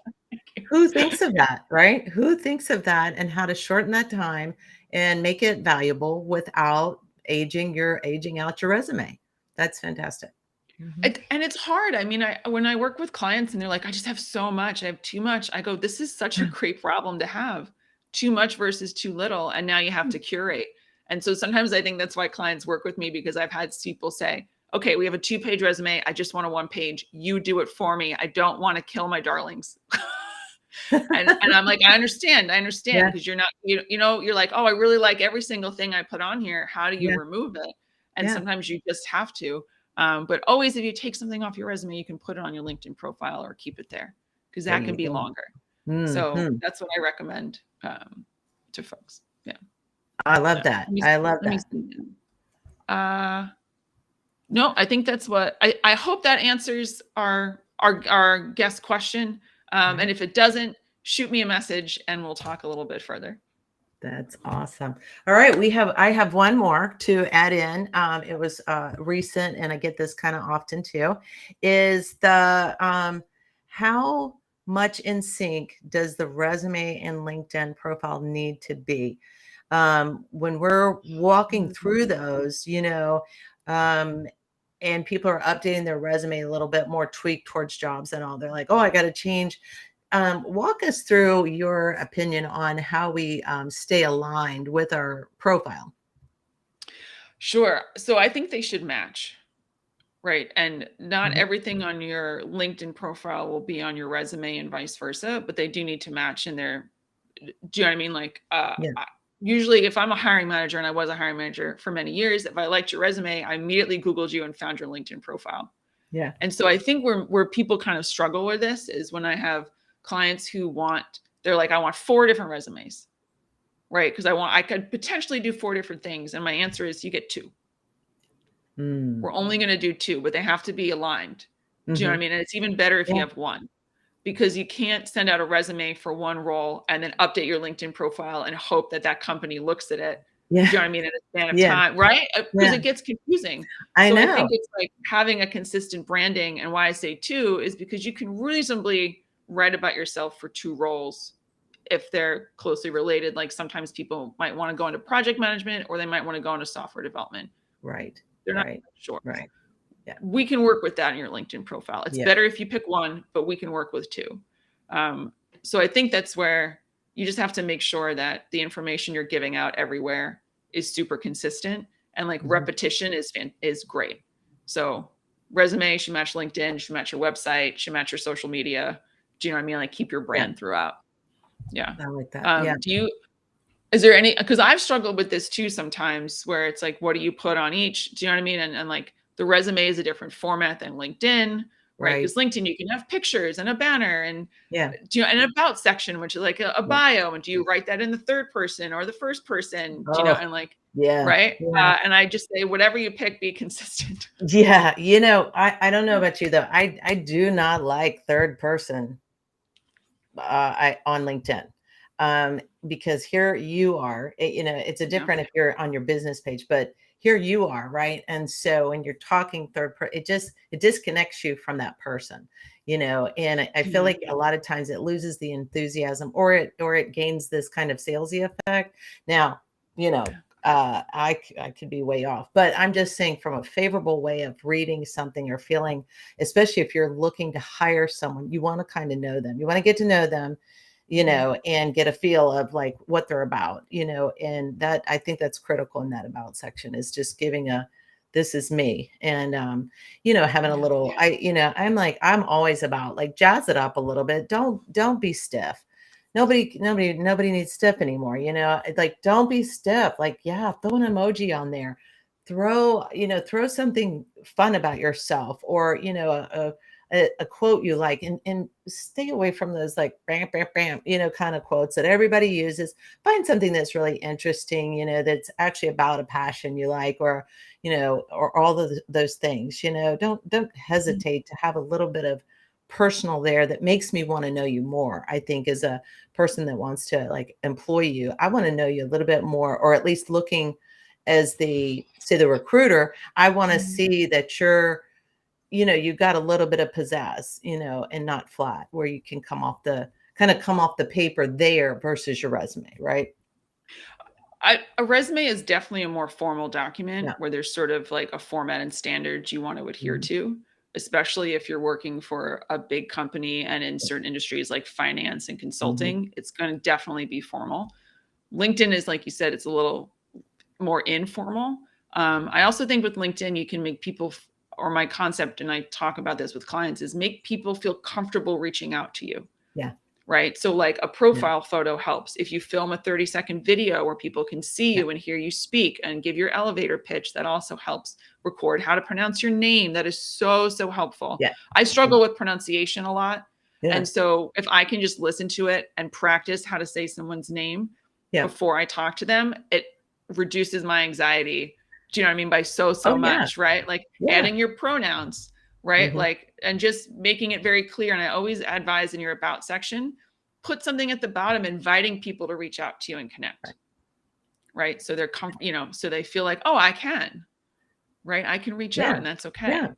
Who thinks of that, right? Who thinks of that and how to shorten that time and make it valuable without aging out your resume? That's fantastic. And it's hard. I mean, when I work with clients and they're like, I just have so much, I have too much. I go, this is such a great problem to have. Too much versus too little. And now you have to curate. And so sometimes I think that's why clients work with me, because I've had people say, okay, we have a 2-page resume. I just want a 1-page. You do it for me. I don't want to kill my darlings. and I'm like, I understand because you're not, you're like, oh, I really like every single thing I put on here. How do you remove it? And sometimes you just have to. But always, if you take something off your resume, you can put it on your LinkedIn profile or keep it there, because that can be longer. So that's what I recommend to folks. Yeah. I love that. I love that. No, I think that's what I hope that answers our guest question. And if it doesn't, shoot me a message and we'll talk a little bit further. That's awesome. All right. I have one more to add in. It was recent, and I get this kind of often too, is the how much in sync does the resume and LinkedIn profile need to be? When we're walking through those, and people are updating their resume a little bit more tweaked towards jobs and all, they're like, oh, I got to change. Walk us through your opinion on how we stay aligned with our profile. Sure. So I think they should match, right? And not Mhm. everything on your LinkedIn profile will be on your resume and vice versa, but they do need to match in their, do you know what I mean? Like, Yeah. usually if I'm a hiring manager and I was a hiring manager for many years, if I liked your resume, I immediately Googled you and found your LinkedIn profile. Yeah. And so I think where people kind of struggle with this is when I have clients who they're like, I want 4 different resumes, right? Because I could potentially do 4 different things. And my answer is you get 2. Mm. We're only going to do 2, but they have to be aligned. Do you know what I Mhm. mean? And it's even better if you Yeah. have 1, because you can't send out a resume for one role and then update your LinkedIn profile and hope that that company looks at it. Do you Yeah. know what I mean? In a span of Yeah. time, right? Because Yeah. it gets confusing. I So I know. think it's like having a consistent branding. And why I say 2 is because you can reasonably write about yourself for 2 roles if they're closely related. Like sometimes people might want to go into project management or they might want to go into software development. Right. They're not Right. sure. Right. Yeah. We can work with that in your LinkedIn profile. It's Yeah. better if you pick 1, but we can work with 2. So I think that's where you just have to make sure that the information you're giving out everywhere is super consistent, and like Mhm. repetition is great. So resume should match LinkedIn, should match your website, should match your social media. Do you know what I mean? Like keep your brand throughout. Yeah. I like that. Yeah. Is there any, because I've struggled with this too sometimes, where it's like, what do you put on each? Do you know what I mean? And like the resume is a different format than LinkedIn, right? Right. Because LinkedIn, you can have pictures and a banner and, Yeah. do you know, an about section, which is like a Yeah. bio. And do you write that in the third person or the first person? Do you know? Oh, And like, yeah. right. Yeah. And I just say, whatever you pick, be consistent. Yeah. I don't know about you though. I do not like third person on LinkedIn. Because here you are, it's a Yeah. different if you're on your business page, but here you are, right? And so when you're talking third person, it disconnects you from that person, and I feel Mhm. like a lot of times it loses the enthusiasm, or it gains this kind of salesy effect. Now, I could be way off, but I'm just saying from a favorable way of reading something or feeling, especially if you're looking to hire someone, you want to kind of know them. You want to get to know them, and get a feel of like what they're about, and that I think that's critical in that about section is just giving this is me. And having a Yeah. little, I'm always about like jazz it up a little bit. Don't be stiff. Nobody needs stiff anymore. Like don't be stiff. Like, yeah, throw an emoji on there. Throw something fun about yourself, or a quote you like, and stay away from those like bam bam bam kind of quotes that everybody uses. Find something that's really interesting, that's actually about a passion you like, or all of those things. Don't hesitate to have a little bit of personal there that makes me want to know you more. I think as a person that wants to like employ you, I want to know you a little bit more, or at least looking as the recruiter, I want to Mhm. see that you got a little bit of pizzazz, and not flat, where you can come off the paper there versus your resume, right? A resume is definitely a more formal document Yeah. where there's sort of like a format and standards you want to adhere Mhm. to, especially if you're working for a big company and in certain industries like finance and Mhm. consulting. It's going to definitely be formal. LinkedIn is, like you said, it's a little more informal. I also think with LinkedIn, you can make people, or my concept, and I talk about this with clients, is make people feel comfortable reaching out to you. Yeah. Right. So like a profile photo helps. If you film a 30-second video where people can see you and hear you speak and give your elevator pitch, that also helps. Record how to pronounce your name. That is so, so helpful. Yeah. I struggle with pronunciation a lot. Yeah. And so if I can just listen to it and practice how to say someone's name before I talk to them, it reduces my anxiety. Do you know what I mean? By so Oh, yeah. much, right? Like Yeah. adding your pronouns, right? Mhm. Like, and just making it very clear. And I always advise in your about section, put something at the bottom, inviting people to reach out to you and connect. Right. So they're so they feel like, oh, I can, right? I can reach out, Yeah. and that's okay. Yeah.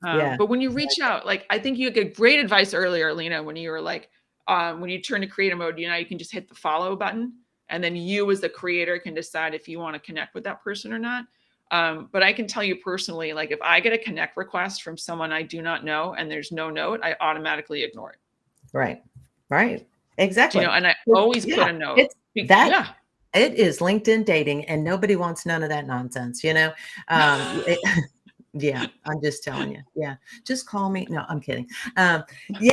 Yeah. But when you reach out, like, I think you get great advice earlier, Lena, when you were like, when you turn to creator mode, you can just hit the follow button, and then you as the creator can decide if you want to connect with that person or not. But I can tell you personally, like if I get a connect request from someone I do not know and there's no note, I automatically ignore it. Right. Right. Exactly. And I always put a note. It is LinkedIn dating, and nobody wants none of that nonsense, Yeah, I'm just telling you. Yeah, just call me. No, I'm kidding. Yeah,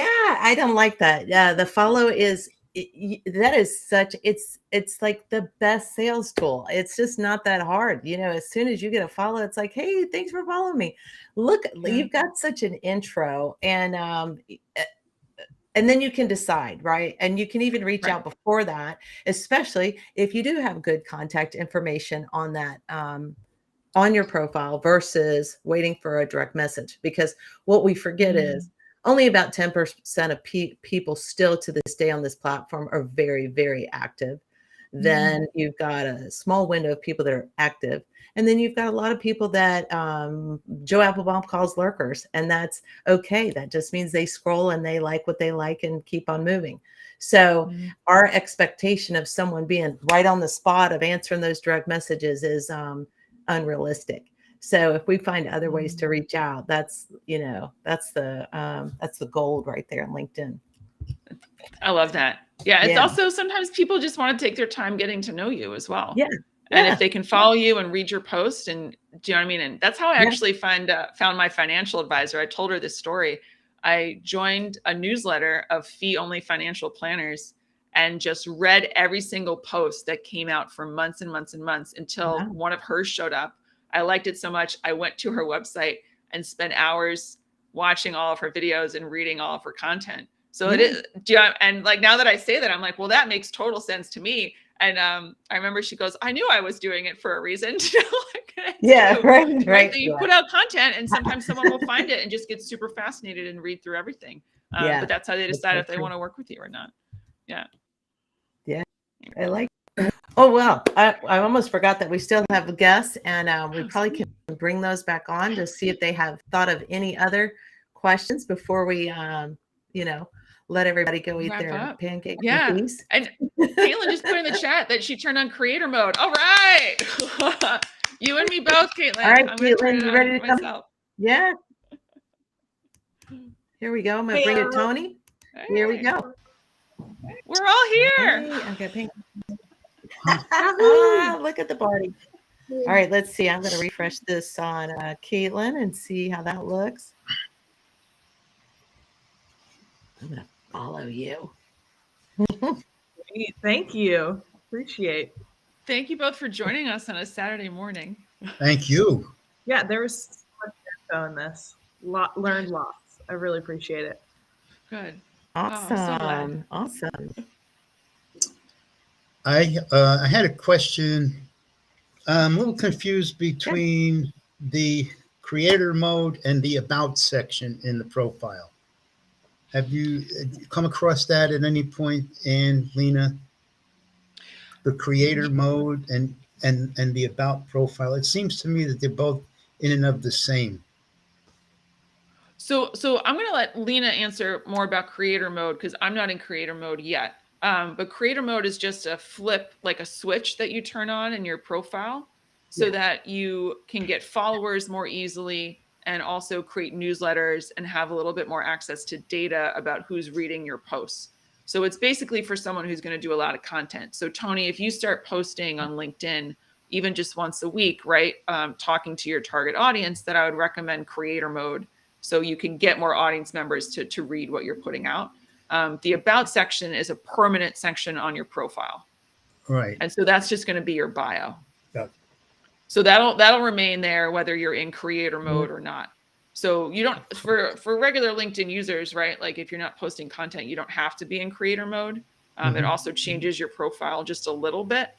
I don't like that. Yeah, the follow is that is such. It's like the best sales tool. It's just not that hard. As soon as you get a follow, it's like, hey, thanks for following me. Look, Yeah. you've got such an intro, and then you can decide, right? And you can even reach Right. out before that, especially if you do have good contact information on that. On your profile versus waiting for a direct message. Because what we forget is only about 10% of people still to this day on this platform are very, very active. Then you've got a small window of people that are active. And then you've got a lot of people that Joe Applebaum calls lurkers. And that's okay. That just means they scroll and they like what they like and keep on moving. So our expectation of someone being right on the spot of answering those direct messages is unrealistic. So if we find other ways to reach out, that's the gold right there in LinkedIn. I love that. Yeah. It's Yeah. also sometimes people just want to take their time getting to know you as well. Yeah. And Yeah. if they can follow you and read your post, and do you know what I mean? And that's how I Yeah. actually found my financial advisor. I told her this story. I joined a newsletter of fee-only financial planners and just read every single post that came out for months and months and months until Wow. one of hers showed up. I liked it so much. I went to her website and spent hours watching all of her videos and reading all of her content. So it is, and like now that I say that, I'm like, well, that makes total sense to me. And I remember she goes, I knew I was doing it for a reason. Yeah, right. Right. You put out content and sometimes someone will find it and just get super fascinated and read through everything. Yeah, But that's how they that's decide so if they true. want to work with you or not. Yeah. Yeah. I like. Oh, well, I almost forgot that we still have guests, and we probably can bring those back on to see if they have thought of any other questions before we, let everybody go eat Wrap their up. pancakes Yeah. in peace. And Caitlin just put in the chat that she turned on creator mode. All right. You and me both, Caitlin. All right, I'm gonna turn Caitlin, it you on ready to come? myself. Yeah. Here we go. I'm gonna bring it, Tony. Here we go. We're all here. Hey, I've got pink. Look at the party. All right, let's see. I'm going to refresh this on Caitlin and see how that looks. I'm going to follow you. Thank you. Appreciate. Thank you both for joining us on a Saturday morning. Thank you. Yeah, there was so much info in this. Learned lots. I really appreciate it. Good. Awesome. Oh, I'm so glad. Awesome. I had a question. I'm a little confused between the creator mode and the about section in the profile. Have you come across that at any point, Ann, Lena? The creator mode and the about profile. It seems to me that they're both in and of the same. So I'm going to let Lena answer more about creator mode because I'm not in creator mode yet. But creator mode is just a flip, like a switch that you turn on in your profile so that you can get followers more easily and also create newsletters and have a little bit more access to data about who's reading your posts. So it's basically for someone who's going to do a lot of content. So Tony, if you start posting on LinkedIn, even just once a week, right, talking to your target audience, that I would recommend creator mode so you can get more audience members to read what you're putting out. The about section is a permanent section on your profile. Right. And so that's just going to be your bio. Yeah. So that'll remain there whether you're in creator mode or not. So you don't, for regular LinkedIn users, right? Like if you're not posting content, you don't have to be in creator mode. It also changes your profile just a little bit.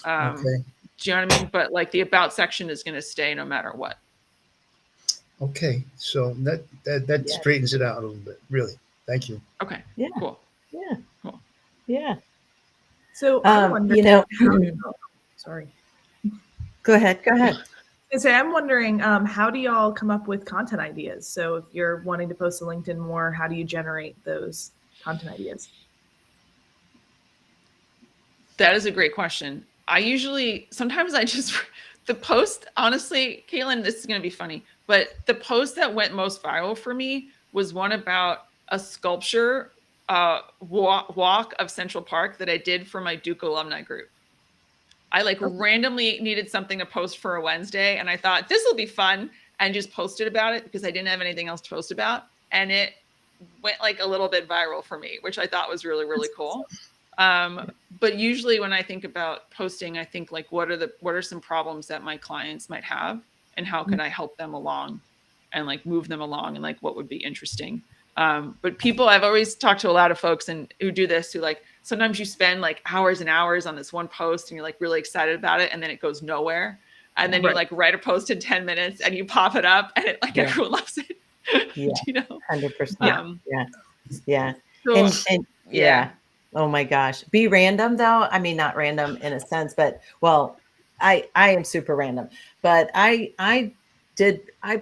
Okay. Do you know what I mean? But like the about section is going to stay no matter what. Okay. So that straightens it out a little bit. Really. Thank you. Okay. Yeah. Cool. Yeah. Cool. Yeah. So I'm wondering, sorry. Go ahead. I'm wondering, how do y'all come up with content ideas? So if you're wanting to post to LinkedIn more, how do you generate those content ideas? That is a great question. Sometimes I just, the post, honestly, Caitlin, this is going to be funny, but the post that went most viral for me was one about a sculpture walk of Central Park that I did for my Duke alumni group. I randomly needed something to post for a Wednesday and I thought this will be fun. and just posted about it because I didn't have anything else to post about. And it went like a little bit viral for me, which I thought was really, really cool. But usually when I think about posting, I think like, what are some problems that my clients might have and how can I help them along and like move them along and like, what would be interesting. But I've always talked to a lot of folks and who do this, who like, sometimes you spend like hours and hours on this one post and you're like really excited about it. And then it goes nowhere. And then you like write a post in 10 minutes and you pop it up and it like everyone loves it. Yeah. You know? 100%. Yeah. So, And yeah. Oh my gosh. Be random though. I mean, not random in a sense, but well, I am super random, but I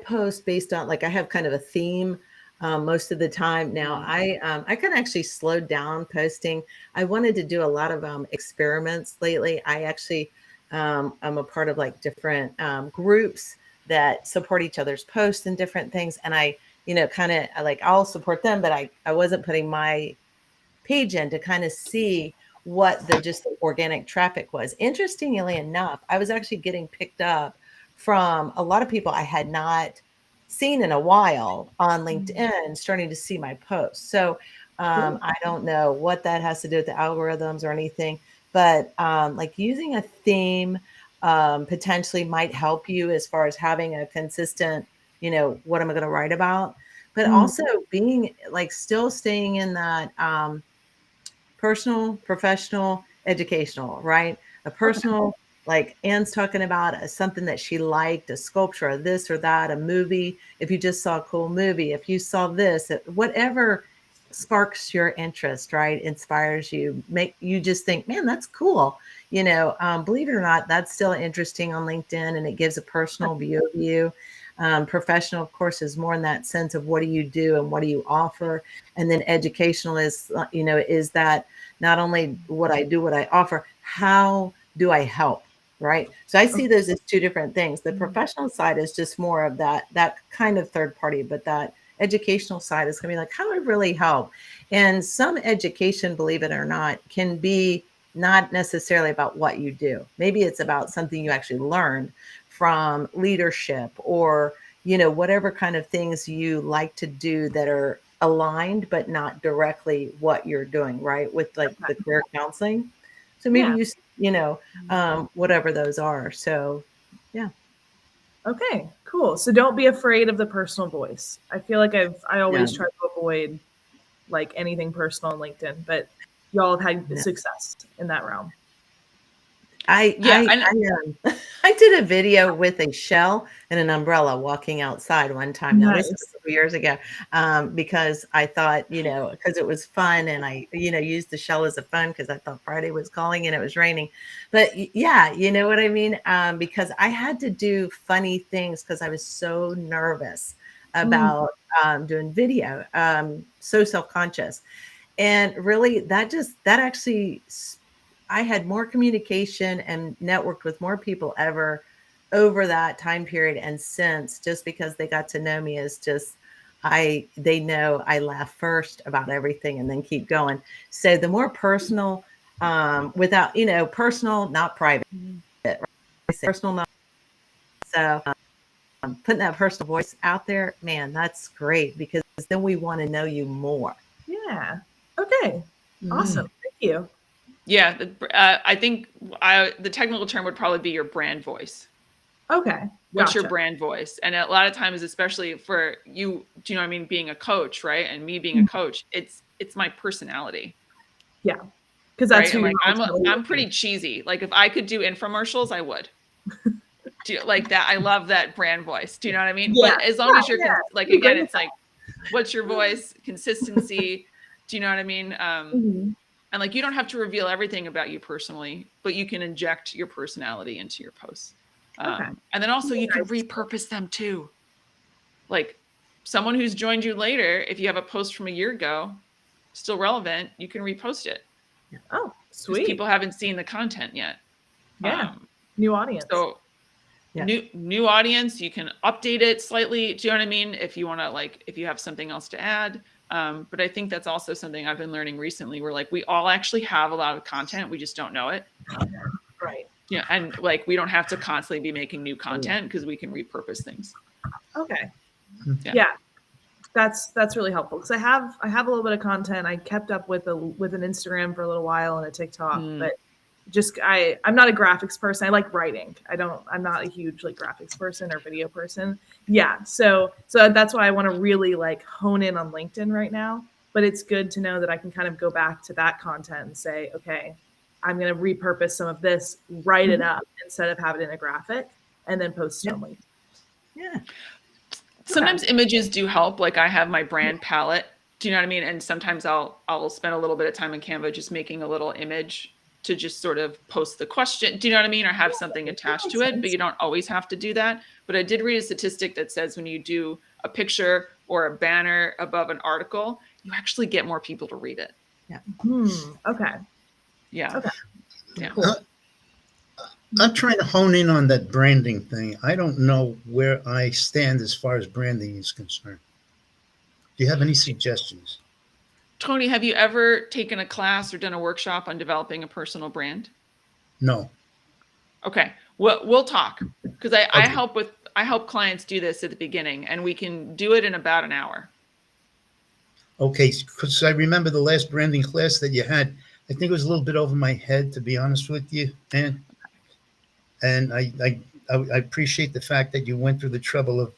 post based on like, I have kind of a theme most of the time. Now I kind of actually slowed down posting. I wanted to do a lot of experiments lately. I actually, I'm a part of like different groups that support each other's posts and different things. And I, kind of like, I'll support them, but I wasn't putting my page in to kind of see what just the organic traffic was. Interestingly enough, I was actually getting picked up from a lot of people I had not seen in a while on LinkedIn, starting to see my posts. So I don't know what that has to do with the algorithms or anything, but like using a theme potentially might help you as far as having a consistent, what am I going to write about? But also being like still staying in that personal, professional, educational, right? A personal, like Anne's talking about something that she liked, a sculpture, or this or that, a movie. If you just saw a cool movie, if you saw this, whatever sparks your interest, right? Inspires you, make you just think, man, that's cool. Believe it or not, that's still interesting on LinkedIn, and it gives a personal view of you. Professional, of course, is more in that sense of what do you do and what do you offer, and then educational is is that not only what I do, what I offer, how do I help, right? So I see those as two different things. The professional side is just more of that kind of third party, but that educational side is going to be like, how do I really help? And some education, believe it or not, can be not necessarily about what you do. Maybe it's about something you actually learned from leadership or, whatever kind of things you like to do that are aligned, but not directly what you're doing, right? With like the career counseling. So maybe whatever those are. So, yeah. Okay, cool. So don't be afraid of the personal voice. I feel like I always try to avoid like anything personal on LinkedIn, but y'all have had success in that realm. I did a video with a shell and an umbrella walking outside one time. Now this was a couple years ago, because I thought, because it was fun, and I, used the shell as a fun because I thought Friday was calling and it was raining. But yeah, you know what I mean? Because I had to do funny things because I was so nervous about doing video, so self-conscious, and really that actually. I had more communication and networked with more people ever over that time period and since, just because they got to know me as just, they know I laugh first about everything and then keep going. So the more personal, without, personal, not private, right? Personal, not. So putting that personal voice out there, man, that's great, because then we want to know you more. Yeah. Okay. Awesome. Thank you. Yeah, I think the technical term would probably be your brand voice. Okay. What's your brand voice? And a lot of times, especially for you, do you know what I mean? Being a coach, right? And me being a coach, it's my personality. Yeah. Because that's right? I'm pretty cheesy. Like if I could do infomercials, I would. Do you like that? I love that brand voice. Do you know what I mean? Yeah. But as long as you're like, again, it's like, what's your voice? Consistency. Do you know what I mean? And like, you don't have to reveal everything about you personally, but you can inject your personality into your posts. And then also you can repurpose them too. Like someone who's joined you later, if you have a post from a year ago, still relevant, you can repost it. Oh, sweet. People haven't seen the content yet. Yeah. New audience. So new audience, you can update it slightly. Do you know what I mean? If you want to, like, if you have something else to add. But I think that's also something I've been learning recently, where like we all actually have a lot of content. We just don't know it. Right. Yeah. And like, we don't have to constantly be making new content because we can repurpose things. Okay. Yeah. Yeah. That's really helpful because I have a little bit of content. I kept up with an Instagram for a little while and a TikTok, Mm. but just I'm not a graphics person. I like writing. I'm not a huge like graphics person or video person. Yeah. So that's why I want to really like hone in on LinkedIn right now. But it's good to know that I can kind of go back to that content and say, okay, I'm going to repurpose some of this, write it up instead of have it in a graphic and then post it Yeah. on LinkedIn. Yeah. Sometimes images do help. Like I have my brand palette. Do you know what I mean? And sometimes I'll spend a little bit of time in Canva just making a little image to just sort of post the question. Do you know what I mean? Or have something attached to it, but you don't always have to do that. But I did read a statistic that says when you do a picture or a banner above an article, you actually get more people to read it. Okay. Yeah. Okay. Yeah. Cool. I'm trying to hone in on that branding thing. I don't know where I stand as far as branding is concerned. Do you have any suggestions? Tony, have you ever taken a class or done a workshop on developing a personal brand? No. Okay. We'll talk because I Okay. help clients do this at the beginning and we can do it in about an hour. Okay, because I remember the last branding class that you had. I think it was a little bit over my head, to be honest with you, and I appreciate the fact that you went through the trouble of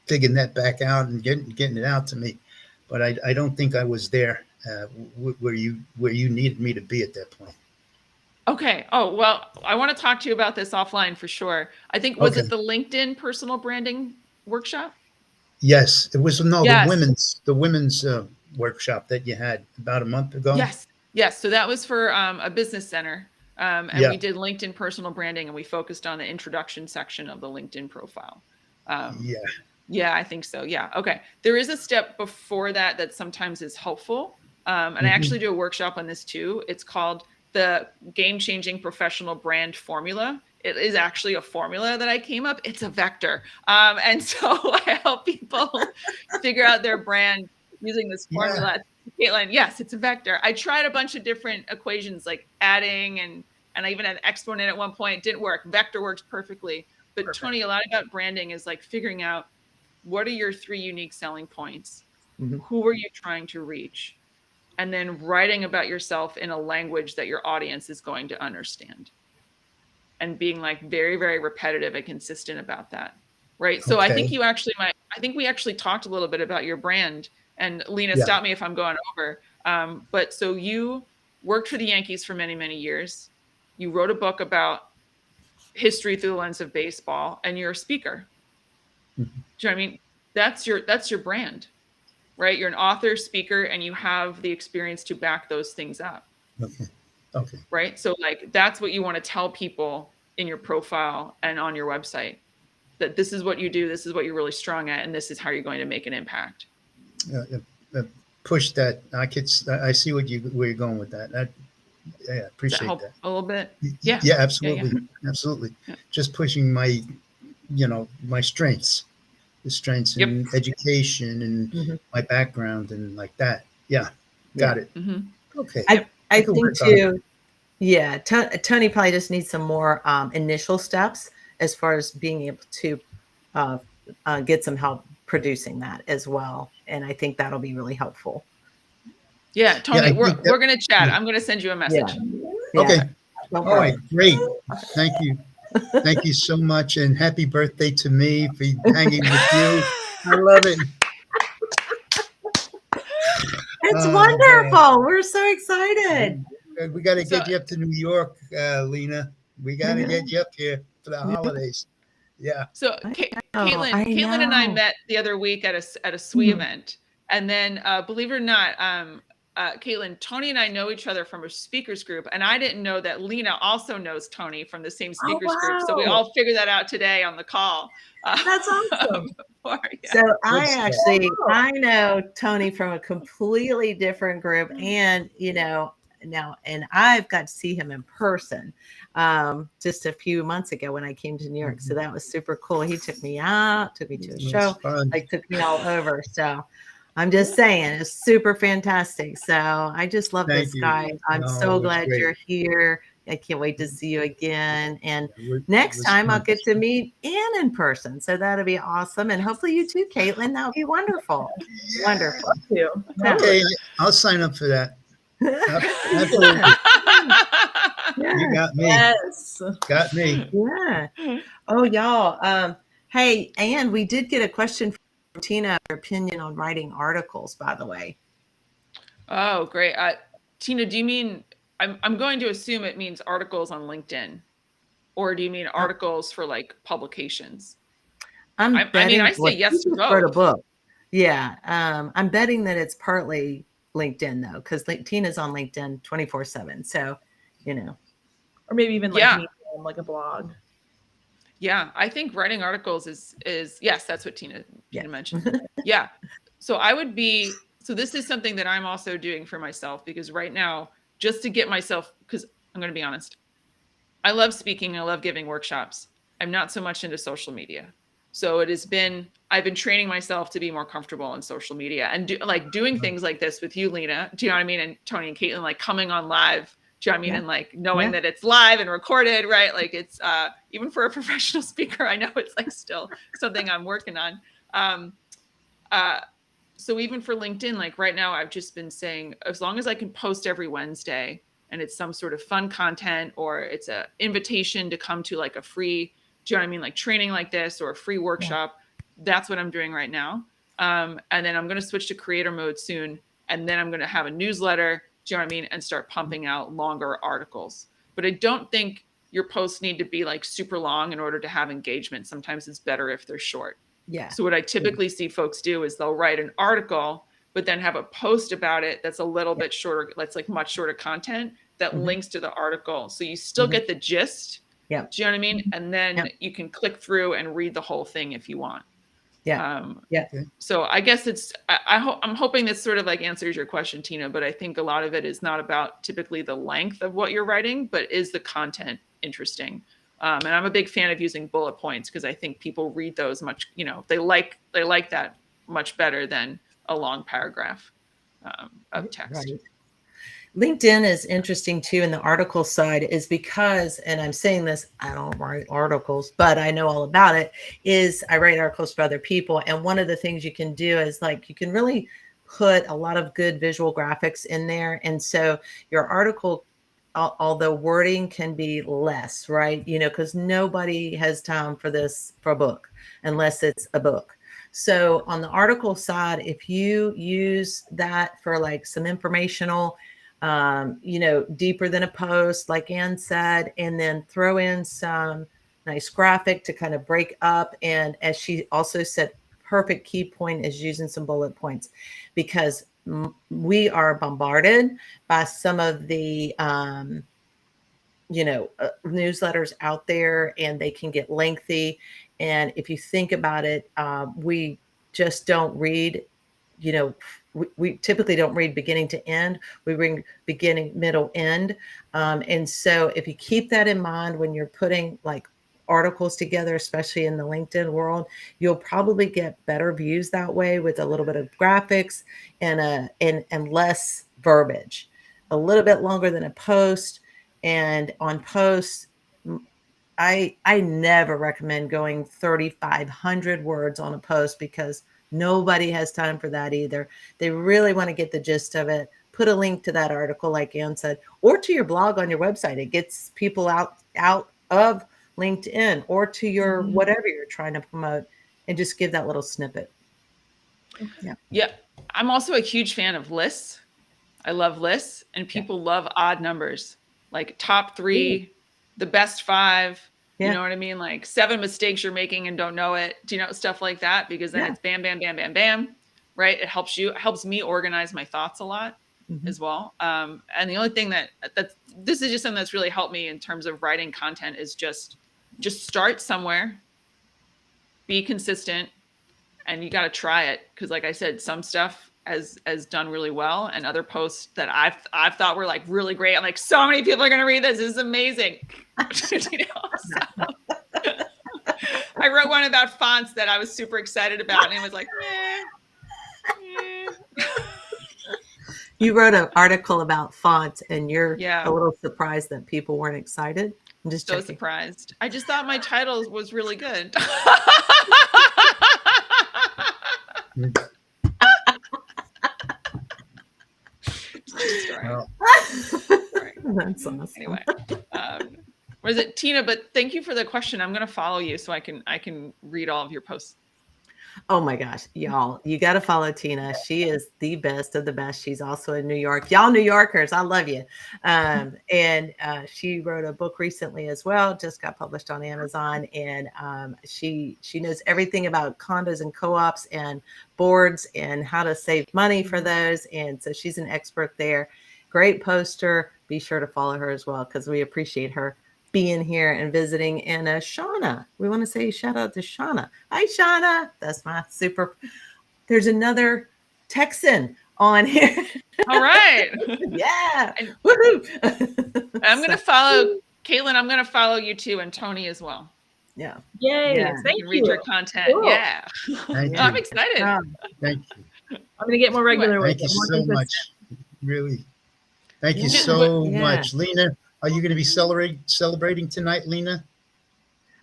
digging that back out and getting it out to me, but I don't think I was there where you needed me to be at that point. Okay. Oh, well, I want to talk to you about this offline for sure. I think, was Okay. it the LinkedIn personal branding workshop? Yes, it was Yes. the women's workshop that you had about a month ago. Yes. Yes. So that was for a business center. And Yeah. we did LinkedIn personal branding and we focused on the introduction section of the LinkedIn profile. Yeah. Yeah, I think so. Yeah. Okay. There is a step before that that sometimes is helpful. And I actually do a workshop on this too. It's called the Game Changing Professional Brand Formula. It is actually a formula that I came up. It's a vector. And so I help people figure out their brand using this formula. Caitlin, yes, it's a vector. I tried a bunch of different equations like adding and I even had exponent at one point. It didn't work. Vector works perfectly. But Perfect. Tony, a lot about branding is like figuring out what are your 3 unique selling points? Mhm. Who are you trying to reach? And then writing about yourself in a language that your audience is going to understand. And being like very, very repetitive and consistent about that. Right. So I think Okay. I think we actually talked a little bit about your brand. And Lena, Yeah. stop me if I'm going over. But so you worked for the Yankees for many, many years. You wrote a book about history through the lens of baseball, and you're a speaker. Mhm. Do you know what I mean? That's your brand, right? You're an author, speaker, and you have the experience to back those things up, Okay. right? So like that's what you want to tell people in your profile and on your website, that this is what you do, this is what you're really strong at, and this is how you're going to make an impact. Push that. I see where you're going with that. Does that Appreciate help that. a little bit? Yeah. Yeah, absolutely. Yeah. Absolutely. Yeah. Just pushing my strengths, the strengths Yep. in education and Mhm. my background and like that. Yeah. Got it. Mm-hmm. Okay. I could think work on it. too. Yeah, Tony probably just needs some more initial steps as far as being able to uh, get some help producing that as well, and I think that'll be really helpful. Yeah, Tony, I we're think that- going to chat. yeah. I'm going to send you a message. Yeah. Okay. No All right. problem. Great. Thank you. Thank you so much. And happy birthday to me for hanging with you. I love it. It's Oh, wonderful. We're so excited. We got to So- get you up to New York, Lena. We got to get you up here for the holidays. Yeah. So I Caitlin and I know. met the other week at a SWE Mhm. event. And then believe it or not, Caitlin, Tony and I know each other from a speakers group. And I didn't know that Lena also knows Tony from the same speakers group. So we wow. all figured that out today on the call. That's awesome. before, yeah. So stuff. I know Tony from a completely different group, and now, and I've got to see him in person just a few months ago when I came to New York. So that was super cool. He took me out, took me to a It was show, fun. like took me all over. So I'm just saying, it's super fantastic. So I just love Thank this you. guy. I'm No, so it's glad great. you're here. I can't wait to see you again. And It next was time I'll fun. get to meet Ann in person. So that'll be awesome. And hopefully you too, Caitlin. That would be wonderful. Wonderful. Too. Okay, I'll sign up for that. Absolutely. You got me. Yes. Got me. Yeah. Oh, y'all. Hey, Ann, we did get a question from Tina, her opinion on writing articles, by the way. Oh, great. Tina, do you mean, I'm going to assume it means articles on LinkedIn, or do you mean articles for like publications? I mean, I say yes to she just wrote a both. book. Yeah. I'm betting that it's partly LinkedIn though, because Tina's on LinkedIn 24/7. So, you know. Or maybe even like Yeah. Medium, like a blog. Yeah, I think writing articles is yes, that's what Tina Yes. mentioned. Yeah. So so this is something that I'm also doing for myself, because right now, just to get myself, because I'm going to be honest, I love speaking, I love giving workshops. I'm not so much into social media. So I've been training myself to be more comfortable on social media and doing things like this with you, Lena. Do you know what I mean? And Tony and Caitlin, like coming on live. Do you know what I mean? Yeah. And like knowing Yeah. that it's live and recorded, right? Like it's even for a professional speaker, I know it's like still something I'm working on. So even for LinkedIn, like right now, I've just been saying, as long as I can post every Wednesday and it's some sort of fun content, or it's an invitation to come to like a free, do you know what I mean? Like training like this or a free workshop. That's what I'm doing right now. And then I'm going to switch to creator mode soon. And then I'm going to have a newsletter, do you know what I mean? And start pumping out longer articles. But I don't think your posts need to be like super long in order to have engagement. Sometimes it's better if they're short. Yeah. So what I typically see folks do is they'll write an article, but then have a post about it that's a little bit shorter, that's like much shorter content that links to the article. So you still get the gist. Yeah. Do you know what I mean? And then you can click through and read the whole thing if you want. Yeah. So I guess I'm hoping this sort of like answers your question, Tina, but I think a lot of it is not about typically the length of what you're writing, but is the content interesting? And I'm a big fan of using bullet points, because I think people read those much, they like that much better than a long paragraph of text. Right. LinkedIn is interesting too in the article side, is because, and I'm saying this, I don't write articles, but I know all about it, is I write articles for other people. And one of the things you can do is like, you can really put a lot of good visual graphics in there. And so your article, although wording can be less, right? Because nobody has time for this for a book unless it's a book. So on the article side, if you use that for like some informational, deeper than a post, like Ann said, and then throw in some nice graphic to kind of break up. And as she also said, perfect key point is using some bullet points, because we are bombarded by some of the, newsletters out there, and they can get lengthy. And if you think about it, we just don't read, we typically don't read beginning to end. We read beginning, middle, end. And so if you keep that in mind when you're putting like articles together, especially in the LinkedIn world, you'll probably get better views that way, with a little bit of graphics and less verbiage, a little bit longer than a post. And on posts, I never recommend going 3,500 words on a post, because nobody has time for that either. They really want to get the gist of it. Put a link to that article, like Ann said, or to your blog on your website. It gets people out of LinkedIn, or to your whatever you're trying to promote, and just give that little snippet. Yeah. I'm also a huge fan of lists. I love lists, and people love odd numbers, like top 3, the best 5. You know what I mean? Like 7 mistakes you're making and don't know it. Do you know, stuff like that? Because then it's bam, bam, bam, bam, bam, right? It helps me organize my thoughts a lot as well. And the only thing this is just something that's really helped me in terms of writing content is just start somewhere, be consistent, and you got to try it. Cause like I said, some stuff has done really well, and other posts that I've thought were like really great. I'm like, so many people are going to read this. This is amazing. I wrote one about fonts that I was super excited about, and it was like, You wrote an article about fonts, and you're Yeah. a little surprised that people weren't excited. I'm just So checking. surprised. I just thought my title was really good. True story. Well, Sorry. That's awesome. Anyway, was it Tina? But thank you for the question. I'm going to follow you so I can read all of your posts. Oh my gosh, y'all, you got to follow Tina. She is the best of the best. She's also in New York. Y'all New Yorkers, I love you. And she wrote a book recently as well, just got published on Amazon. And she knows everything about condos and co-ops and boards and how to save money for those. And so she's an expert there. Great poster. Be sure to follow her as well, because we appreciate her being here and visiting. And Shauna, we want to say shout out to Shauna. Hi, Shauna. That's my super. There's another Texan on here. All right. Yeah. And- Woohoo. I'm going to follow Caitlin. I'm going to follow you too, and Tony as well. Yeah. Yay! Yeah. Thank You can read you. your content. Cool. Yeah. thank I'm you. excited. Thank you. I'm gonna get more regular with Thank you it. More so consistent. much. Really. Thank you Yeah. so Yeah. much. Lena, are you going to be celebrating tonight, Lena?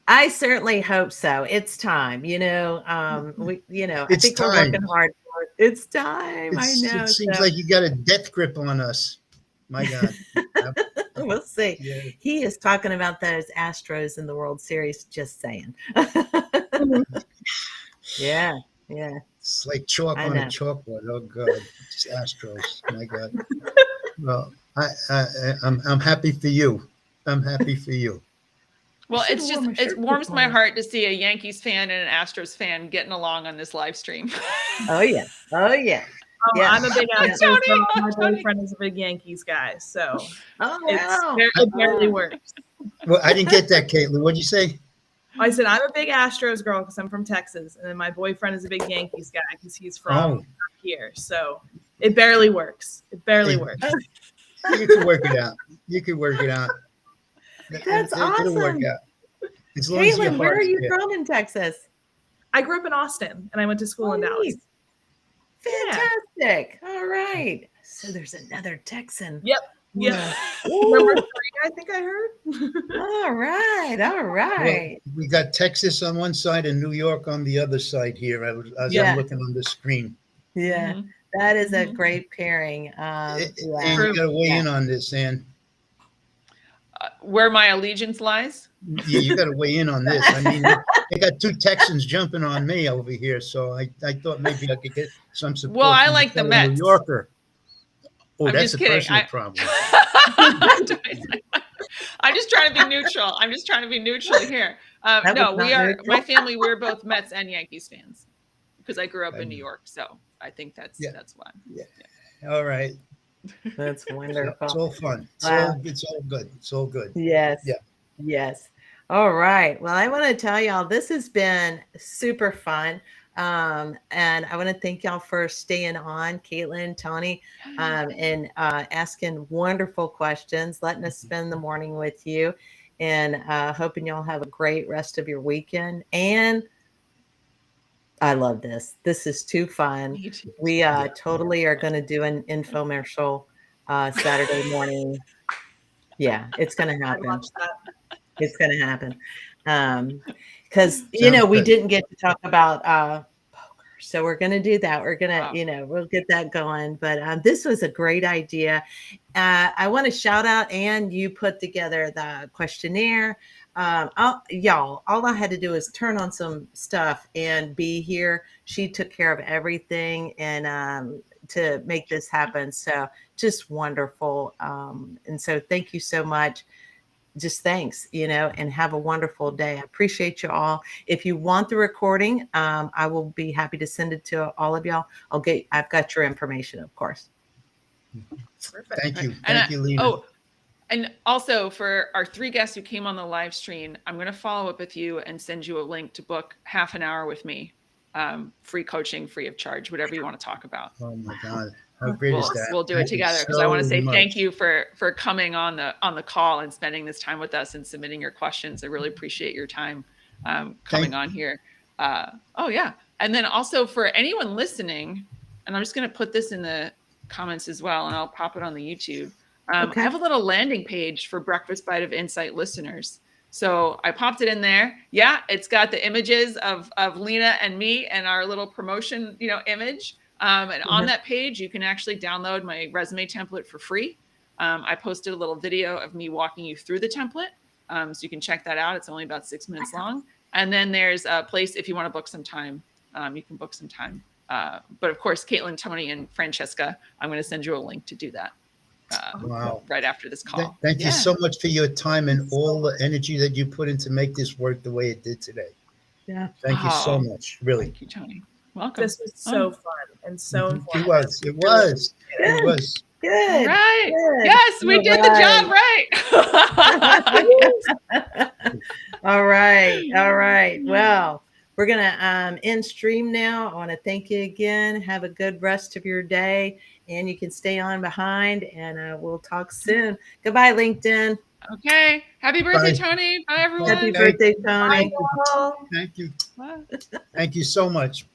I certainly hope so. It's time. I It's think we're time. working hard for it. It's time. I know. It seems so like you got a death grip on us. My God. we'll see. Yeah. He is talking about those Astros in the World Series. Just saying. Yeah. Yeah. It's like chalk I on know. a chalkboard. Oh God, it's Astros. My God. Well, I'm happy for you. I'm happy for you. Well, should it's have just worn my it shirt warms this my morning. heart to see a Yankees fan and an Astros fan getting along on this live stream. Oh yeah. Oh yeah. Yeah. I'm a big Yeah. Astros Tony, girl. My Tony. boyfriend is a big Yankees guy, so Oh it's wow. it barely works. Well, I didn't get that, Caitlin. What'd you say? I said I'm a big Astros girl because I'm from Texas, and then my boyfriend is a big Yankees guy because he's from here. So it barely works. It barely Hey. works. You can work it out. You can work it out. That's It'll work awesome. out. As long as your Caitlin, where are heart's you there. from in Texas? I grew up in Austin, and I went to school in Dallas. Fantastic. All right. So there's another Texan. Yep. Yeah. Number 3, I think I heard. All right. All right. Well, we got Texas on one side and New York on the other side here. As Yeah. I'm looking on the screen. Yeah. Mhm. That is a Mhm. great pairing. And Yeah. you got to weigh Yeah. in on this, Ann. Where my allegiance lies. Yeah, you got to weigh in on this. I mean, they got 2 Texans jumping on me over here, so I thought maybe I could get some support. Well, I from a like the fellow Mets. New Yorker. Oh, I'm that's just a kidding. personal problem. I'm just trying to be neutral. I'm just trying to be neutral here. That No, was we not are neutral. my family. We're both Mets and Yankees fans because I grew up in New York. So I think that's Yeah. why. All right. That's It's wonderful. all fun. Wow. It's all good. It's all good. Yes. Yeah. Yes. All right. Well, I want to tell y'all this has been super fun. And I want to thank y'all for staying on, Caitlin, Tony, and asking wonderful questions, letting us spend the morning with you, and hoping y'all have a great rest of your weekend. And I love this. This is too fun. Me too. We Yeah. totally are going to do an infomercial Saturday morning. Yeah, it's going to I happen. watched that. It's going to happen. Because, Sounds we good. didn't get to talk about poker. So we're going to do that. We're going Wow. to, we'll get that going. But this was a great idea. I want to shout out, Ann, you put together the questionnaire. Y'all, all I had to do was turn on some stuff and be here. She took care of everything and to make this happen. So just wonderful. And so thank you so much. Just thanks, and have a wonderful day. I appreciate you all. If you want the recording, I will be happy to send it to all of y'all. I've got your information, of course. Perfect. Thank you. And Thank you, Lena. Oh, and also for our 3 guests who came on the live stream, I'm going to follow up with you and send you a link to book half an hour with me. Free coaching, free of charge, whatever you want to talk about. Oh my God. How great is that? We'll do it Thank you together because I want to so say much. thank you for coming on the call and spending this time with us and submitting your questions. I really appreciate your time coming on here. Oh yeah. And then also for anyone listening, and I'm just going to put this in the comments as well, and I'll pop it on the YouTube. I Okay. have a little landing page for Breakfast Bite of Insight listeners. So I popped it in there. Yeah, it's got the images of Lena and me and our little promotion, image. And on that page, you can actually download my resume template for free. I posted a little video of me walking you through the template. So you can check that out. It's only about 6 minutes long. And then there's a place if you want to book some time, you can book some time. But of course, Caitlin, Tony, and Francesca, I'm going to send you a link to do that. Wow. Right after this call. Thank you so much for your time and all the energy that you put in to make this work the way it did today. Yeah. Thank you so much. Really. Thank you, Tony. Welcome. This was so fun and so It informative. was. It was. It was. Good. Right. Good. Yes, we did the job right. All right. All right. Well, we're going to end stream now. I want to thank you again. Have a good rest of your day. And you can stay on behind and we'll talk soon. Goodbye, LinkedIn. Okay. Happy birthday, Bye. Tony. Bye, everyone. Happy birthday, Tony. Bye, all. Thank you. Bye. Thank you so much.